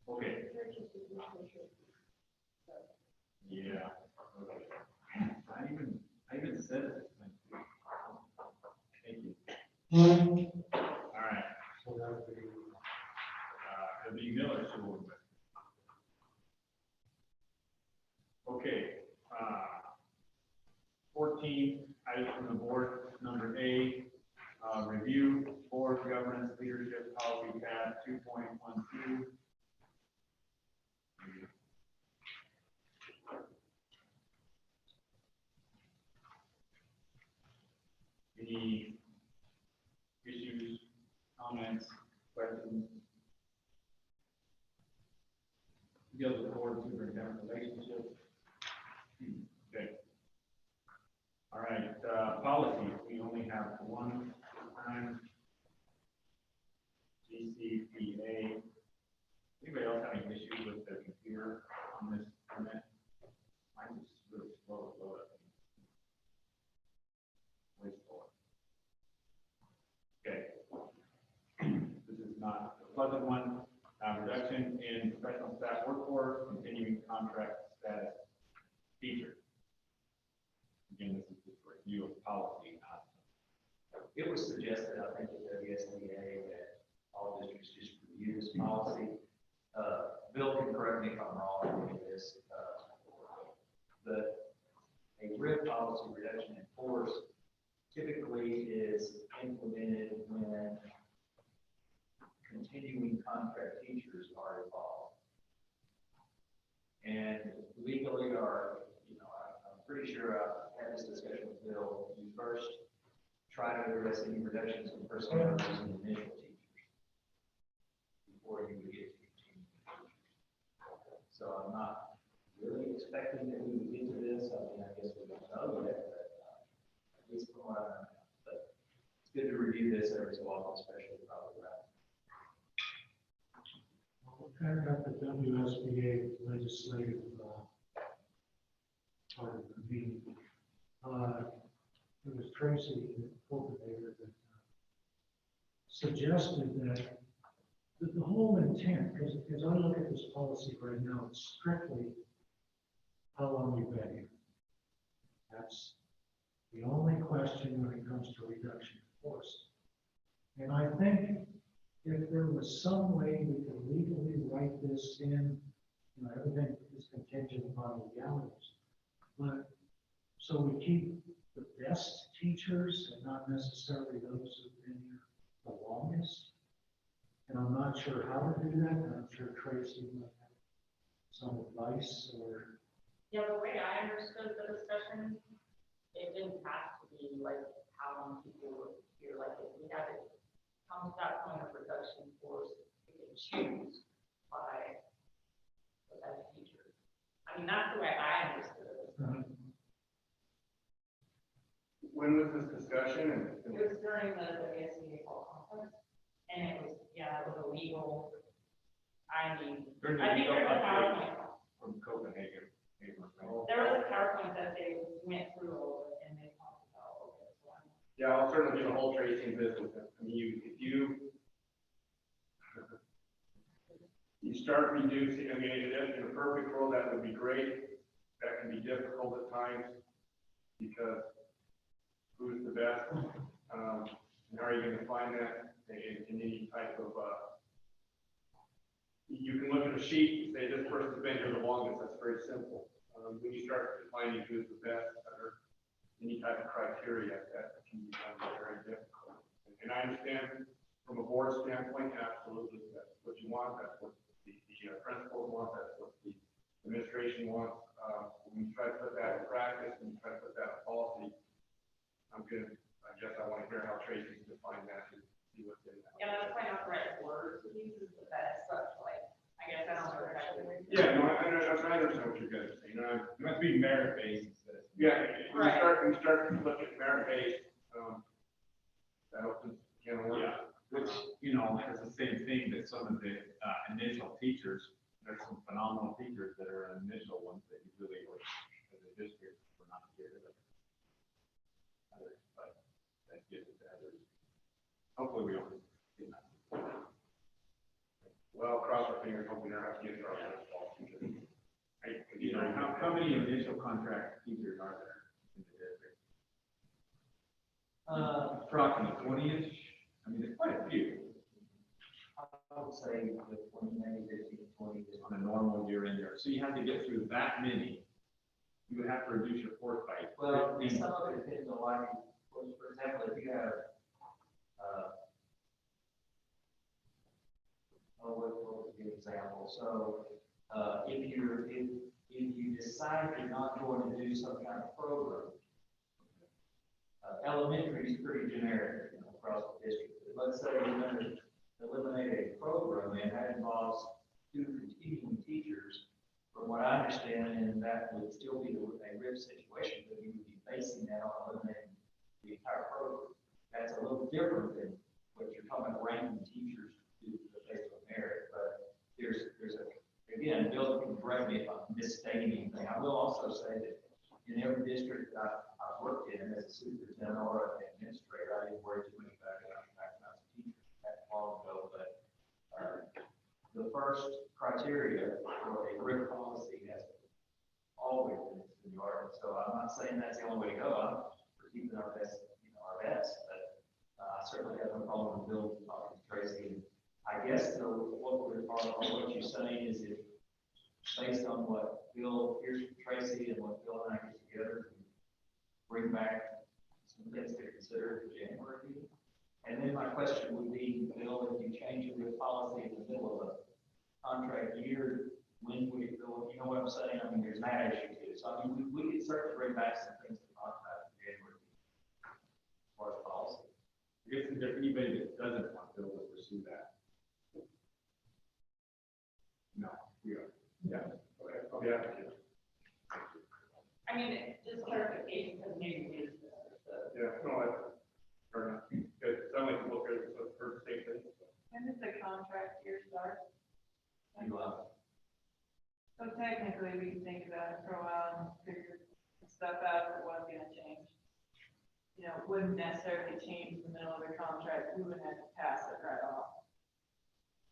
Green. Okay. Yeah. Okay. I even said it. Thank you. All right. So that would be It'll be Miller School. Okay. 14 items from the board. Number A, review board governance leadership policy tab 2.12. Any issues, comments, questions? Deals with board superintendent relationship. Okay. All right, policies, we only have one time. CCPA. Anybody else having issues with the computer on this permit? Mine is really slow to load up. Way slower. Okay. This is not a pleasant one. Reduction in professional staff workforce, continuing contract status teacher. Again, this is just a review of policy, not. It was suggested, I think, at WSDA that all districts just review this policy. Bill can correct me if I'm wrong in this, but a RIF policy, reduction in force, typically is implemented when continuing contract teachers are involved. And legally, I'm pretty sure I've had this discussion with Bill. You first try to address any reductions in personnel using initial teachers before you would get to continuing teachers. So I'm not really expecting that we would get to this. I mean, I guess we don't know yet, but at least from what I know. But it's good to review this every so often, especially probably around. We're kind of at the WSBA legislative part of the meeting. It was Tracy, the cultivator, that suggested that the whole intent, because as I look at this policy right now, it's strictly how long you've been here. That's the only question when it comes to reduction in force. And I think if there was some way we could legally write this in, everything is contingent upon legalities, but so we keep the best teachers and not necessarily those who've been here the longest. And I'm not sure how to do that, and I'm sure Tracy might have some advice or. Yeah, the way I understood the discussion, it didn't have to be like how long people were here, like if we had it come to that point of reduction force, we can choose by the best teacher. I mean, that's the way I understood it. When was this discussion? It was during the ASCA fall conference, and it was, it was illegal. I mean, I think there's a PowerPoint. From Copenhagen. There was a PowerPoint that they went through all of it, and they talked about, okay, so I'm. Yeah, I'll certainly do the whole tracing business. I mean, if you start reducing, I mean, in a perfect world, that would be great. that can be difficult at times because who's the best? And how are you gonna find that in any type of, you can look at a sheet and say this person's been here the longest, that's very simple. When you start defining who's the best or any type of criteria, that can become very difficult. And I understand from a board standpoint, absolutely, that's what you want, that's what the principals want, that's what the administration wants. When you try to put that in practice, when you try to put that in policy, I guess I want to hear how Tracy's define that and see what's in that. Yeah, that's probably not the right word to use, is the best, but like, I guess I don't know exactly. Yeah, no, I understand what you're going to say, it must be merit-based instead of. Yeah, Right. when you start to look at merit-based, that opens, Yeah, which, you know, is the same thing that some of the initial teachers, there's some phenomenal teachers that are initial ones that you really, as a district, we're not here to. Others, but that gives it to others. Hopefully we don't. Well, cross our fingers, hoping they're not getting our ball. You know, how many initial contract teachers are there in the district? Approximately 20-ish. I mean, there's quite a few. I would say the 20, maybe 15, 20 On a normal year in there. So you have to get through that many. You would have to reduce your force by. Well, 15. some of it depends on like, for example, if you have, what would be an example? So, if you decide you're not going to do some kind of program, elementary is pretty generic, you know, across the district. But let's say you're going to eliminate a program and that involves 2 continuing teachers. From what I understand, and that would still be a RIF situation, but you would be basing that on eliminating the entire program. That's a little different than what you're talking about, ranking teachers to based on merit. But there's again, Bill can correct me if I'm misstating anything. I will also say that in every district I've worked in as a superintendent or an administrator, I didn't worry too much about teachers that long ago, but the first criteria for a RIF policy has always been seniority. So I'm not saying that's the only way to go. I'm for keeping our best, our best. But I certainly have no problem with Bill talking to Tracy. And I guess what you're saying is if based on what Bill hears from Tracy and what Bill and I get together, bring back some things to consider for January meeting. And then my question would be, Bill, if you change your policy in the middle of a contract year, when would it go? You know what I'm saying? I mean, there's that issue too. So I mean, we could certainly bring back some things to talk about in January as far as policy. I guess is there anybody that doesn't want Bill to pursue that? No, we are. Yeah. Okay. Oh, yeah. I mean, just clarification, because maybe we just misunderstood. Yeah, no, that's fair enough. It sounds like you look at it for the same thing. When does the contract year start? You So technically, we can think about it for a while and figure stuff out that wasn't gonna change. You know, it wouldn't necessarily change in the middle of the contract, we would have to pass it right off.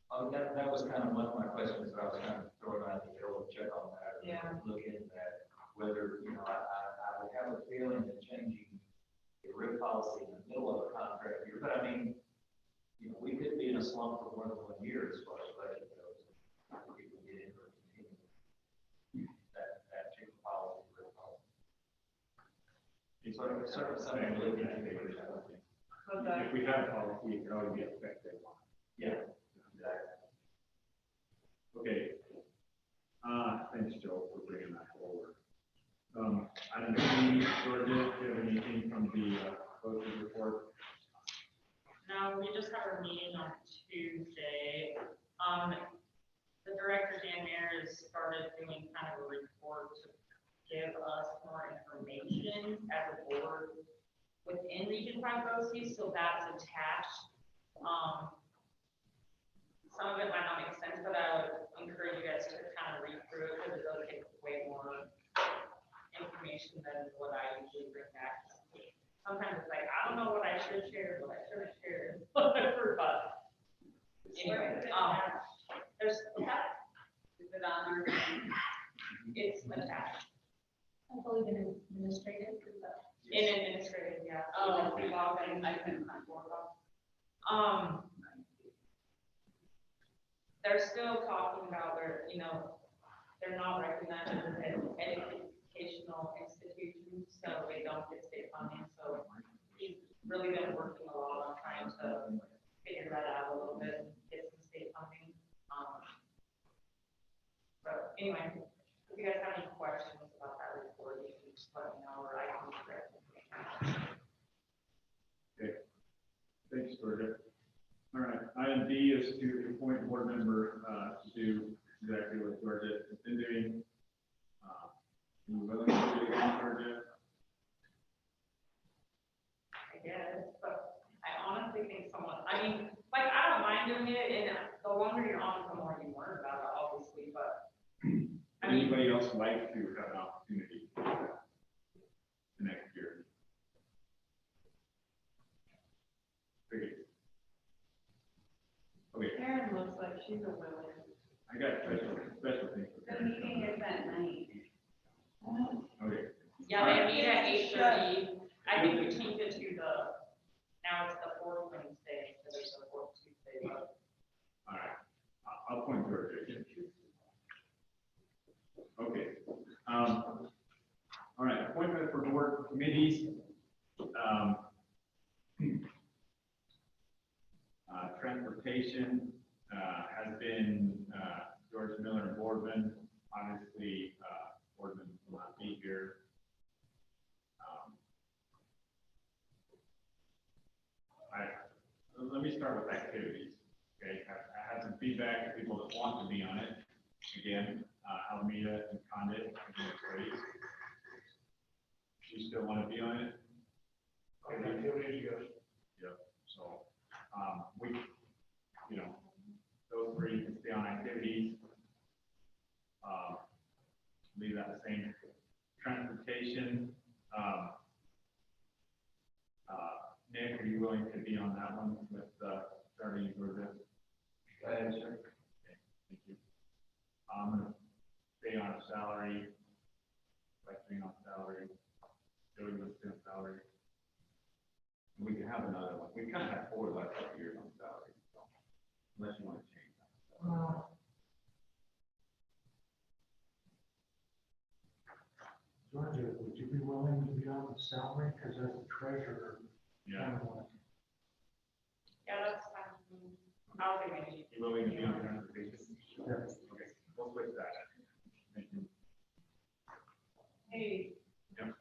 Oh, that was kind of one of my questions that I was kind of throwing out the bill to check on that. Or Yeah. Look into that, whether, I would have a feeling that changing the RIF policy in the middle of a contract year, but I mean, we could be in a slump for more than 1 year as far as budget goes. We could get into or continue that change of policy, RIF policy. It's sort of something to look into. If we have a policy, it can always be effective. Yeah, exactly. Okay. Thanks, Joe, for bringing that forward. Item B, Georgia, do you have anything from the coach's report? No, we just have our meeting on Tuesday. The director, Dan Mayer, has started doing kind of a report to give us more information as a board within Region 5 BOCES, so that's attached. Some of it might not make sense, but I would encourage you guys to kind of read through it because it does take way more information than what I usually bring back. Sometimes it's like, I don't know what I should share, what I should have shared, whatever, but anyway, there's, is it on our, it's attached. I believe in administrative, is that? In administrative, yeah. Oh, I've been they're still talking about their, they're not recognized as an educational institution, so they don't get state funding, so he's really been working a lot on trying to figure that out a little bit, and get some state funding. But anyway, if you guys have any questions about that report, you can just let me know, or I can direct it. Okay, thanks, Georgia. All right, item D is to appoint a board member to do exactly what Georgia has been doing. Are you willing to do it again, Georgia? I guess, but I honestly think I I don't mind doing it, and the longer you're on it, the more you learn about it, obviously, but. Anybody else like to have an opportunity the next year? Okay. Karen looks like she's a winner. I got special things. The meeting is at night. Okay. Yeah, they meet at 8:30. I think we changed it to now it's the fourth Wednesday instead of the fourth Tuesday. But. All right, I'll point Georgia. Okay. All right, appointment for board committees. Transportation has been George Miller and Boardman. Obviously, Boardman will not be here. Let me start with activities. Okay, I had some feedback of people that want to be on it. Again, Alameda and Condit, great. You still want to be on it? Activities, yes. Yep. So, we, those three can stay on activities. Leave that the same. Transportation. Nick, are you willing to be on that one with starting in Georgia? Go ahead, sir. Okay, thank you. I'm going to stay on salary. Staying on salary. Joey was stay on salary. And we can have another one. We kind of had 4 last years on salary, so unless you want to change that. Georgia, would you be willing to be on the salary? Because as a treasurer, Yeah. Yeah, that's fine. I'll be ready. You willing to be on transportation? Yes. Okay, we'll switch that. Thank you. Hey. Yep.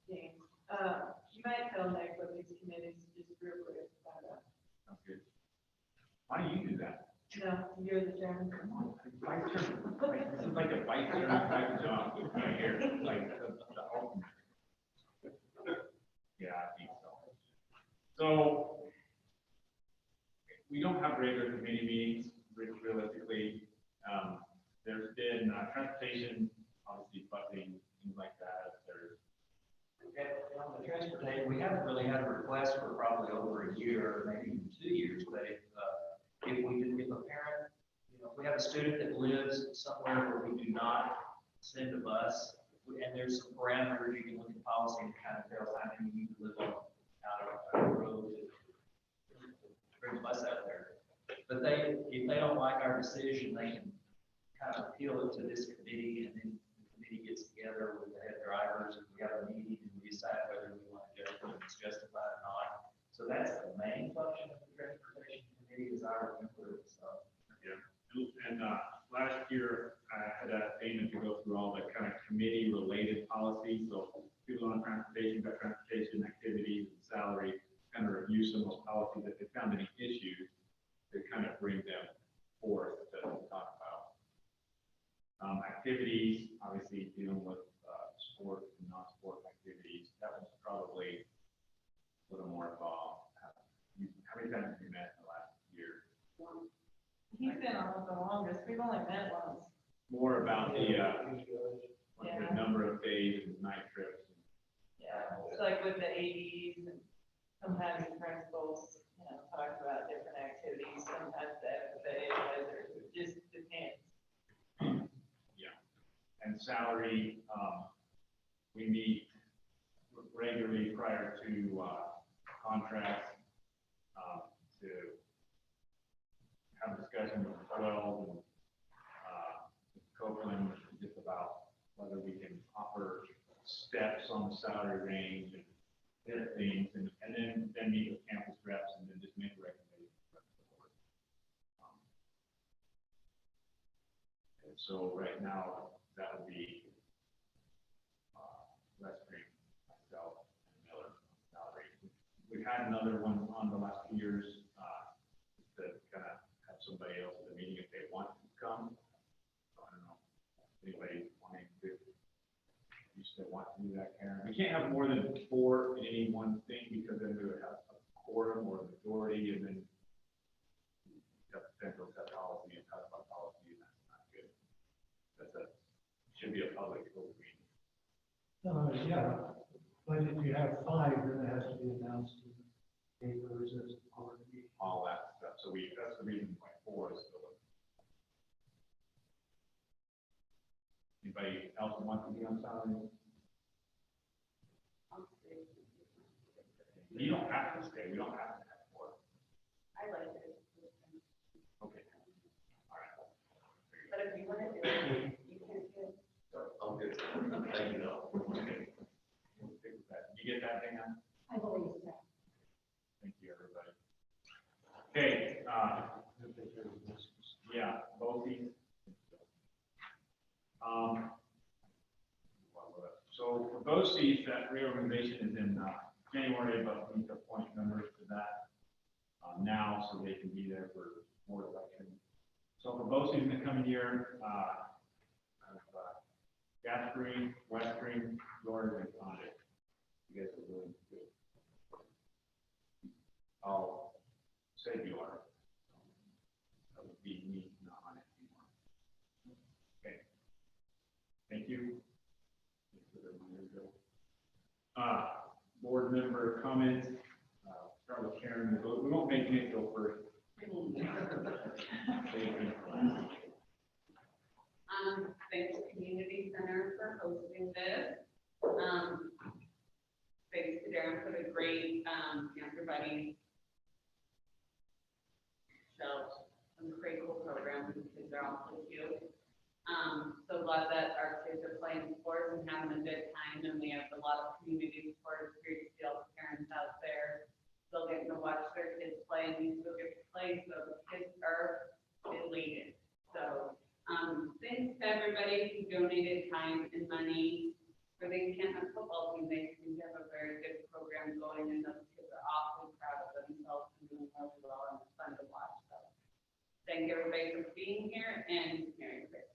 James, you might tell Nick what these committees just real quick. Sounds good. Why do you do that? No, you're the chairman. Come on, vice chairman. This is like a vice chairman type of job right here, like the ultimate. Yeah, I think so. So we don't have regular committee meetings realistically. There's been transportation, obviously busing, things like that. There's On the transportation, we haven't really had a request for probably over a year, maybe even 2 years, but if a parent, if we have a student that lives somewhere where we do not send a bus, and there's some parameters, you can look at policy and kind of tell how many you live on out of the road to bring a bus out there. But if they don't like our decision, they can kind of appeal it to this committee, and then the committee gets together with the head drivers, and we have a meeting, and we decide whether we want to judge whether it's justified or not. So that's the main function of the transportation committee, is our input. So. Yeah, and last year I had a statement to go through all the kind of committee-related policies. So people on transportation, got transportation activities and salary, kind of review some of those policies. If they found any issues, they kind of bring them forth to talk about. Activities, obviously dealing with sport and non-sport activities. That was probably a little more involved. How many times have you met in the last year? He's been on the longest. We've only met once. More about the number of days and night trips. Yeah, it's like with the ADs, and sometimes the principals, talk about different activities. Sometimes the FFA, it just depends. Yeah, and salary, we meet regularly prior to contracts to have a discussion with 12 and Copeland just about whether we can offer steps on the salary range and things, and then meet with campus reps and then just make a recommendation. And so right now, that would be Westbury, myself, and Miller salary. We've had another one on the last few years to kind of have somebody else at the meeting if they want to come. So I don't know, anybody wanting to, you still want to do that, Karen? We can't have more than 4 in any one thing because then we would have a quorum or a majority, and then have potential set policy and talk about policy, and that's not good. Should be a public meeting. Yeah, but if you have 5, then it has to be announced in the papers as part of the meeting. All that stuff. So that's the reason why 4 is still. Anybody else want to be on salary? You don't have to stay. We don't have to have 4. I like it. Okay. All right. But if you want to do it, you can do it. I'm good. Thank you, though. Okay. We'll stick with that. You get that thing on? I believe so. Thank you, everybody. Okay, yeah, both these. So for both seats, that reorganization is in January, but we need to appoint members to that now so they can be there for more election. So for both seats in the coming year, Gasbury, Western, Florida, and Condit. You guys are really good. I'll say you are. That would be me not on it anymore. Okay. Thank you. Board member comments. Start with Karen. We won't make Nick go first. Thanks Community Center for hosting this. Thanks to Darren for the great Cancer Buddy show. Some pretty cool programs. The kids are all so cute. So glad that our kids are playing sports and having a good time, and we have a lot of community support. It's great to see all the parents out there still getting to watch their kids play, and we still get to play, so the kids are elated. So thanks to everybody who donated time and money for the Canton football team. They have a very good program going, and those kids are awfully proud of themselves and doing really well, and it's fun to watch. So thank everybody for being here, and Merry Christmas.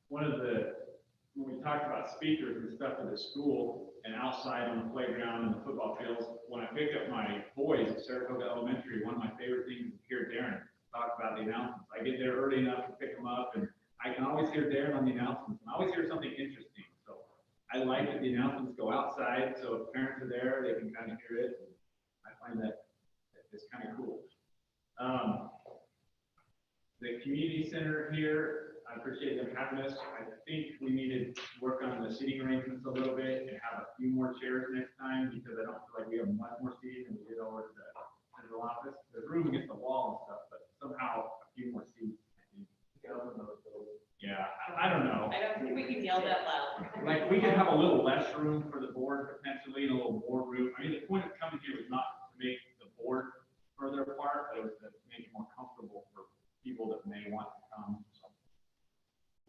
When we talked about speakers and stuff at the school and outside on the playground and the football fields, when I picked up my boys at Saratoga Elementary, one of my favorite things is to hear Darren talk about the announcements. I get there early enough to pick them up, and I can always hear Darren on the announcements, and I always hear something interesting. So I like that the announcements go outside, so if parents are there, they can kind of hear it. I find that it's kind of cool. The community center here, I appreciate them having us. I think we need to work on the seating arrangements a little bit and have a few more chairs next time, because I don't feel like we have much more seating than we did over at the central office. There's room against the wall and stuff, but somehow a few more seats. Yeah, I don't know. I don't think we can yell that loud. Like, we could have a little less room for the board potentially, and a little more room. I mean, the point of coming here was not to make the board further apart, but it was to make it more comfortable for people that may want to come. So.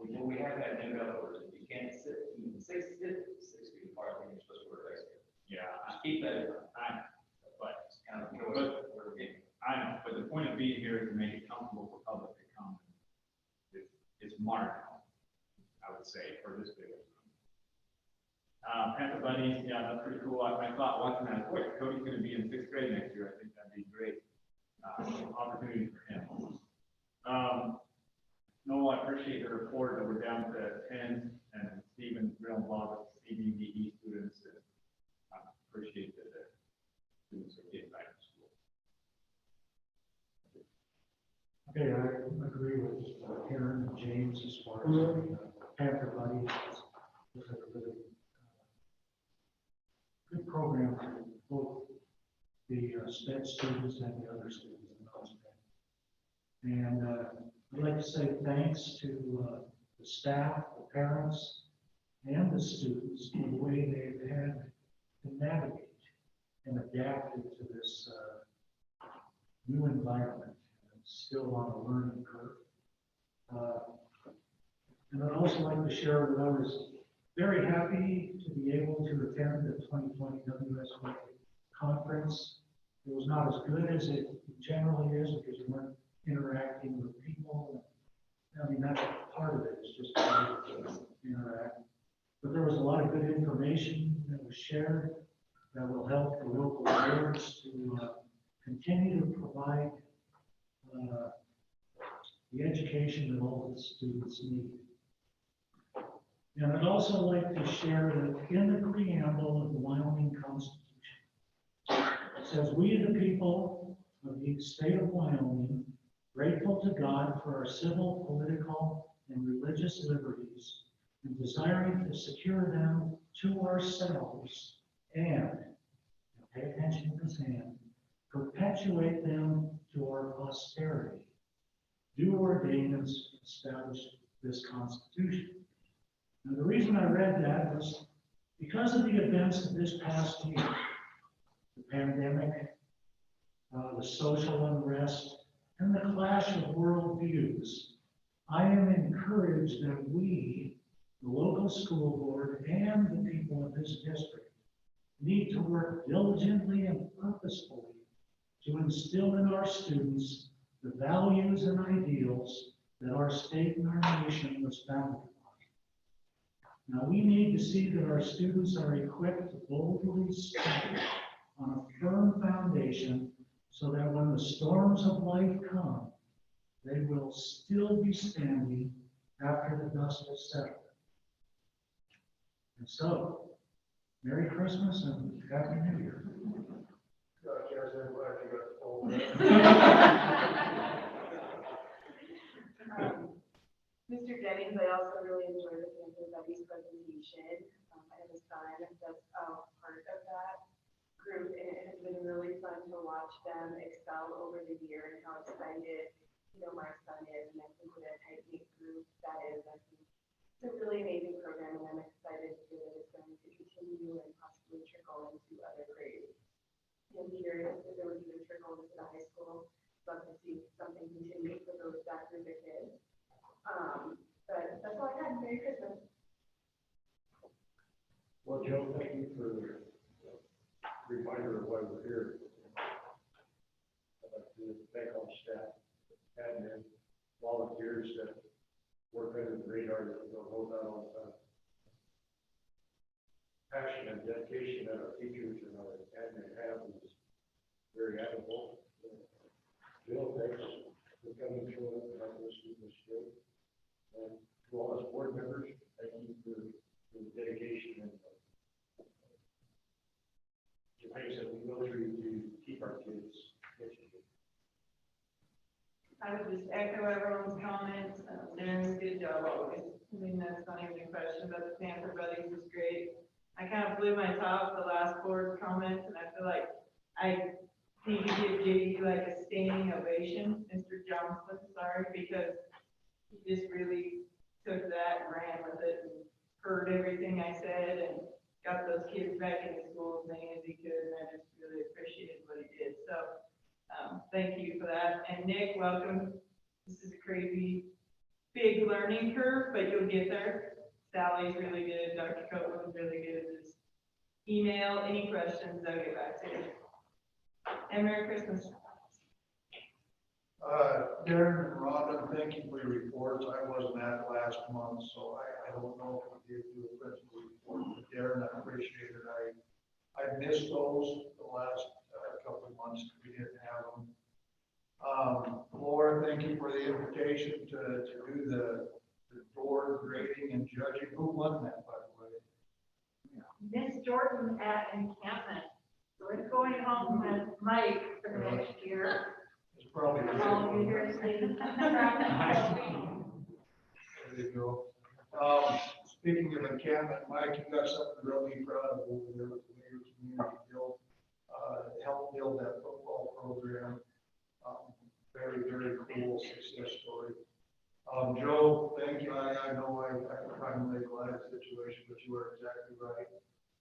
When we have that new governor, you can't sit even 6 feet apart when you're supposed to work right here. Yeah, just keep that in mind. I know, but It's kind of I know, but the point of being here is to make it comfortable for public to come. It's marginal, I would say, for this big. Panther Buddies, yeah, that's pretty cool. I thought watching that, boy, Cody's going to be in 6th grade next year. I think that'd be great opportunity for him. Noel, I appreciate the report that we're down to 10, and Stephen real involved with CBDE students. And I appreciate that the students are getting back to school. Okay, I agree with Karen and James as far as Panther Buddies. was a really good program for both the SPED students and the other students in non-SPED. And I'd like to say thanks to the staff, the parents, and the students for the way they've had to navigate and adapt to this new environment. It's still on a learning curve. And I'd also like to share that I was very happy to be able to attend the 2020 WSY conference. It was not as good as it generally is because you weren't interacting with people. I mean, that's part of it, it's just to interact. But there was a lot of good information that was shared that will help the local boards to continue to provide the education that all the students need. And I'd also like to share that in the preamble of the Wyoming Constitution, it says, "We, the people of the state of Wyoming, grateful to God for our civil, political, and religious liberties, and desiring to secure them to ourselves, and pay attention to this hand, perpetuate them to our posterity, do ordain and establish this Constitution." Now, the reason I read that was because of the events of this past year, the pandemic, the social unrest, and the clash of worldviews. I am encouraged that we, the local school board, and the people of this district need to work diligently and purposefully to instill in our students the values and ideals that our state and our nation was founded upon. Now, we need to see that our students are equipped to boldly stand on a firm foundation so that when the storms of life come, they will still be standing after the dust has settled. And so, Merry Christmas and Happy New Year. Mr. Jennings, I also really enjoyed the Panther Buddies presentation. I have a son that's part of that group, and it has been really fun to watch them excel over the year and how excited, my son is, and I think what a tight-knit group that is. I think it's a really amazing program, and I'm excited that it's going to continue and possibly trickle into other grades. I'm curious if there would even trickle into the high school. Love to see something continue for that group of kids. But that's all I had. Merry Christmas. Well, Joe, thank you for the reminder of why we're here. I'd like to thank all staff, admin, volunteers that work under the radar that don't hold out all the time. Passion and dedication that our teachers and our admin have is very admirable. Bill, thanks for coming to us and helping us do this show. And to all us board members, thank you for the dedication and the things that we go through to keep our kids educated. I would just echo everyone's comments. Darren's good job always. I mean, that's not even a question, but the Panther Buddies is great. I kind of blew my top the last board comments, and I feel like I need to give JD like a standing ovation, Mr. Johnson, sorry, because he just really took that and ran with it and heard everything I said and got those kids back in school as many as he could, and I just really appreciated what he did. So thank you for that. And Nick, welcome. This is a crazy, big learning curve, but you'll get there. Sally's really good. Dr. Copeland's really good. Just email any questions, I'll get back to you. And Merry Christmas. Darren and Rhonda, thank you for your reports. I wasn't at last month, so I don't know if we did do a principal report. But Darren, I appreciate it. I missed those the last couple of months. We didn't have them. Laura, thank you for the invitation to do the door grading and judging. Who won that, by the way? Miss Jordan at encampment. So it's going home with Mike for the next year. It's probably. All of you here, There you go. Speaking of encampment, Mike, you got something to really be proud of over there with the Mayor Community Build, helped build that football program. Very, very cool success story. Joe, thank you. I know I kind of make light of the situation, but you are exactly right.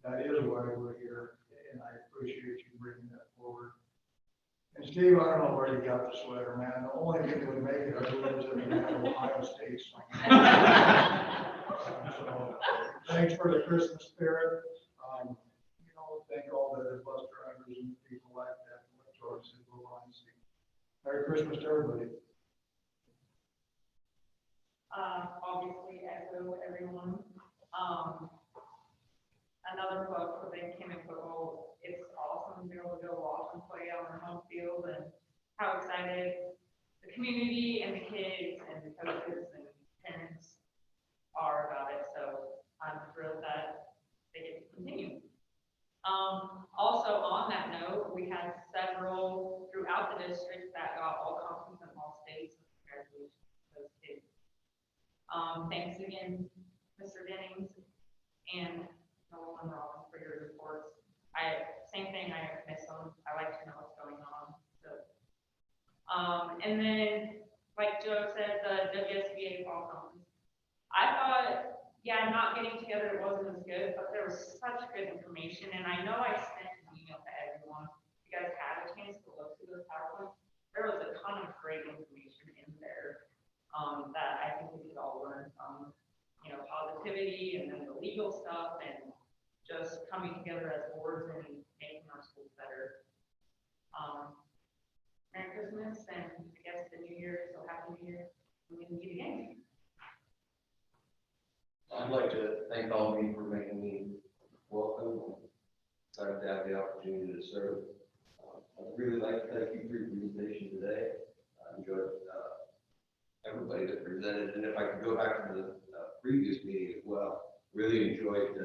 That is why we're here, and I appreciate you bringing that forward. And Steve, I don't know where you got the sweater, man. The only thing that would make it, I believe, is if you had an Ohio State song. So, thanks for the Christmas spirit. Thank all the bus drivers and people like that, like George said, go on and see. Merry Christmas to everybody. Obviously, echo everyone. Another book for the Kim football. It's awesome to be able to go watch and play on our home field, and how excited the community and the kids and the coaches and parents are about it. So I'm thrilled that they get to continue. Also on that note, we had several throughout the district that got all conference and all states. Congratulations to those kids. Thanks again, Mr. Dennings and Nolan Robbins for your reports. Same thing, I miss them. I like to know what's going on. So, and then, like Joe said, the WSBA fall conference. I thought, yeah, not getting together, it wasn't as good, but there was such good information, and I know I sent an email to everyone. If you guys had a chance to look through those PowerPoints, there was a ton of great information in there that I think we could all learn from, positivity and then the legal stuff and just coming together as boards and making our schools better. Merry Christmas, and I guess the New Year, so Happy New Year. We can meet again. I'd like to thank all of you for making me welcome. Excited to have the opportunity to serve. I'd really like to thank you for your presentation today. I enjoyed everybody that presented, and if I could go back to the previous meeting as well, really enjoyed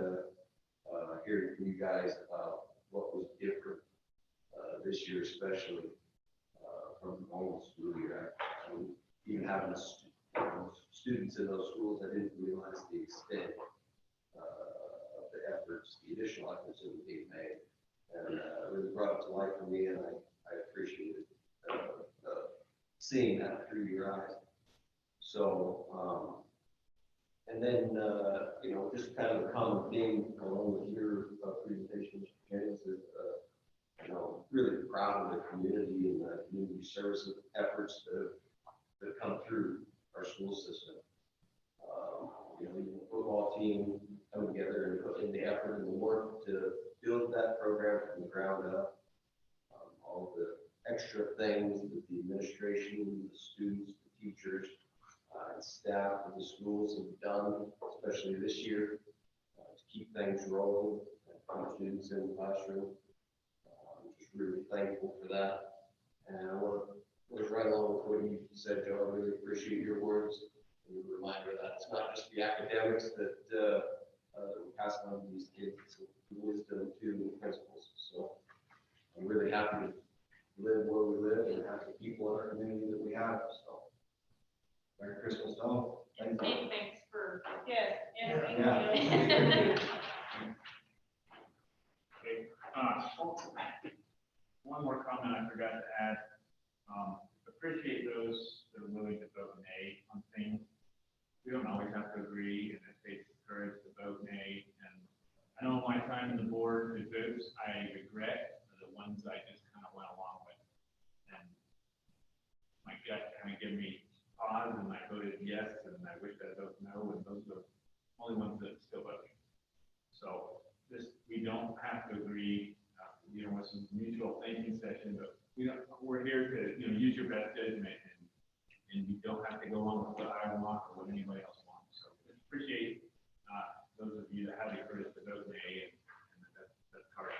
hearing from you guys about what was different this year, especially from the normal school year. Even having students in those schools, I didn't realize the extent of the efforts, the additional efforts that were being made, and it really brought it to life for me, and I appreciated seeing that through your eyes. So, and then, just kind of a common theme along with your presentation, Mr. Jennings, is, really proud of the community and the community service efforts that come through our school system. The football team come together and put in the effort and the work to build that program from the ground up. All the extra things that the administration, the students, the teachers, and staff of the schools have done, especially this year, to keep things rolling and put students in the classroom. I'm just really thankful for that. And I want to go right along with what you said, Joe. I really appreciate your words and your reminder that it's not just the academics that we pass on to these kids, it's the wisdom too, and the principles. So I'm really happy to live where we live and have the people in our community that we have. So Merry Christmas to all. Thank you. Thanks for, yes, thank Yeah. you. Okay. One more comment I forgot to add. Appreciate those that are willing to vote nay on things. We don't always have to agree, and it takes courage to vote nay. And I know my time in the board with votes, I regret the ones I just kind of went along with. And my gut kind of gave me pause, and I voted yes, and I wish I voted no, and those are the only ones that still voting. So we don't have to agree, with some mutual thinking session, but we're here to, use your best judgment, and you don't have to go on with what I want or what anybody else wants. So appreciate those of you that have the courage to vote nay, and that's hard.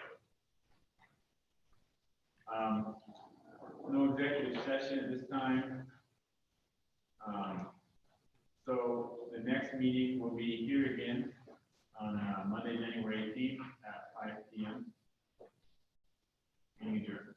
No executive session at this time. So the next meeting will be here again on Monday, January 18th at 5 p.m. Meeting adjourned.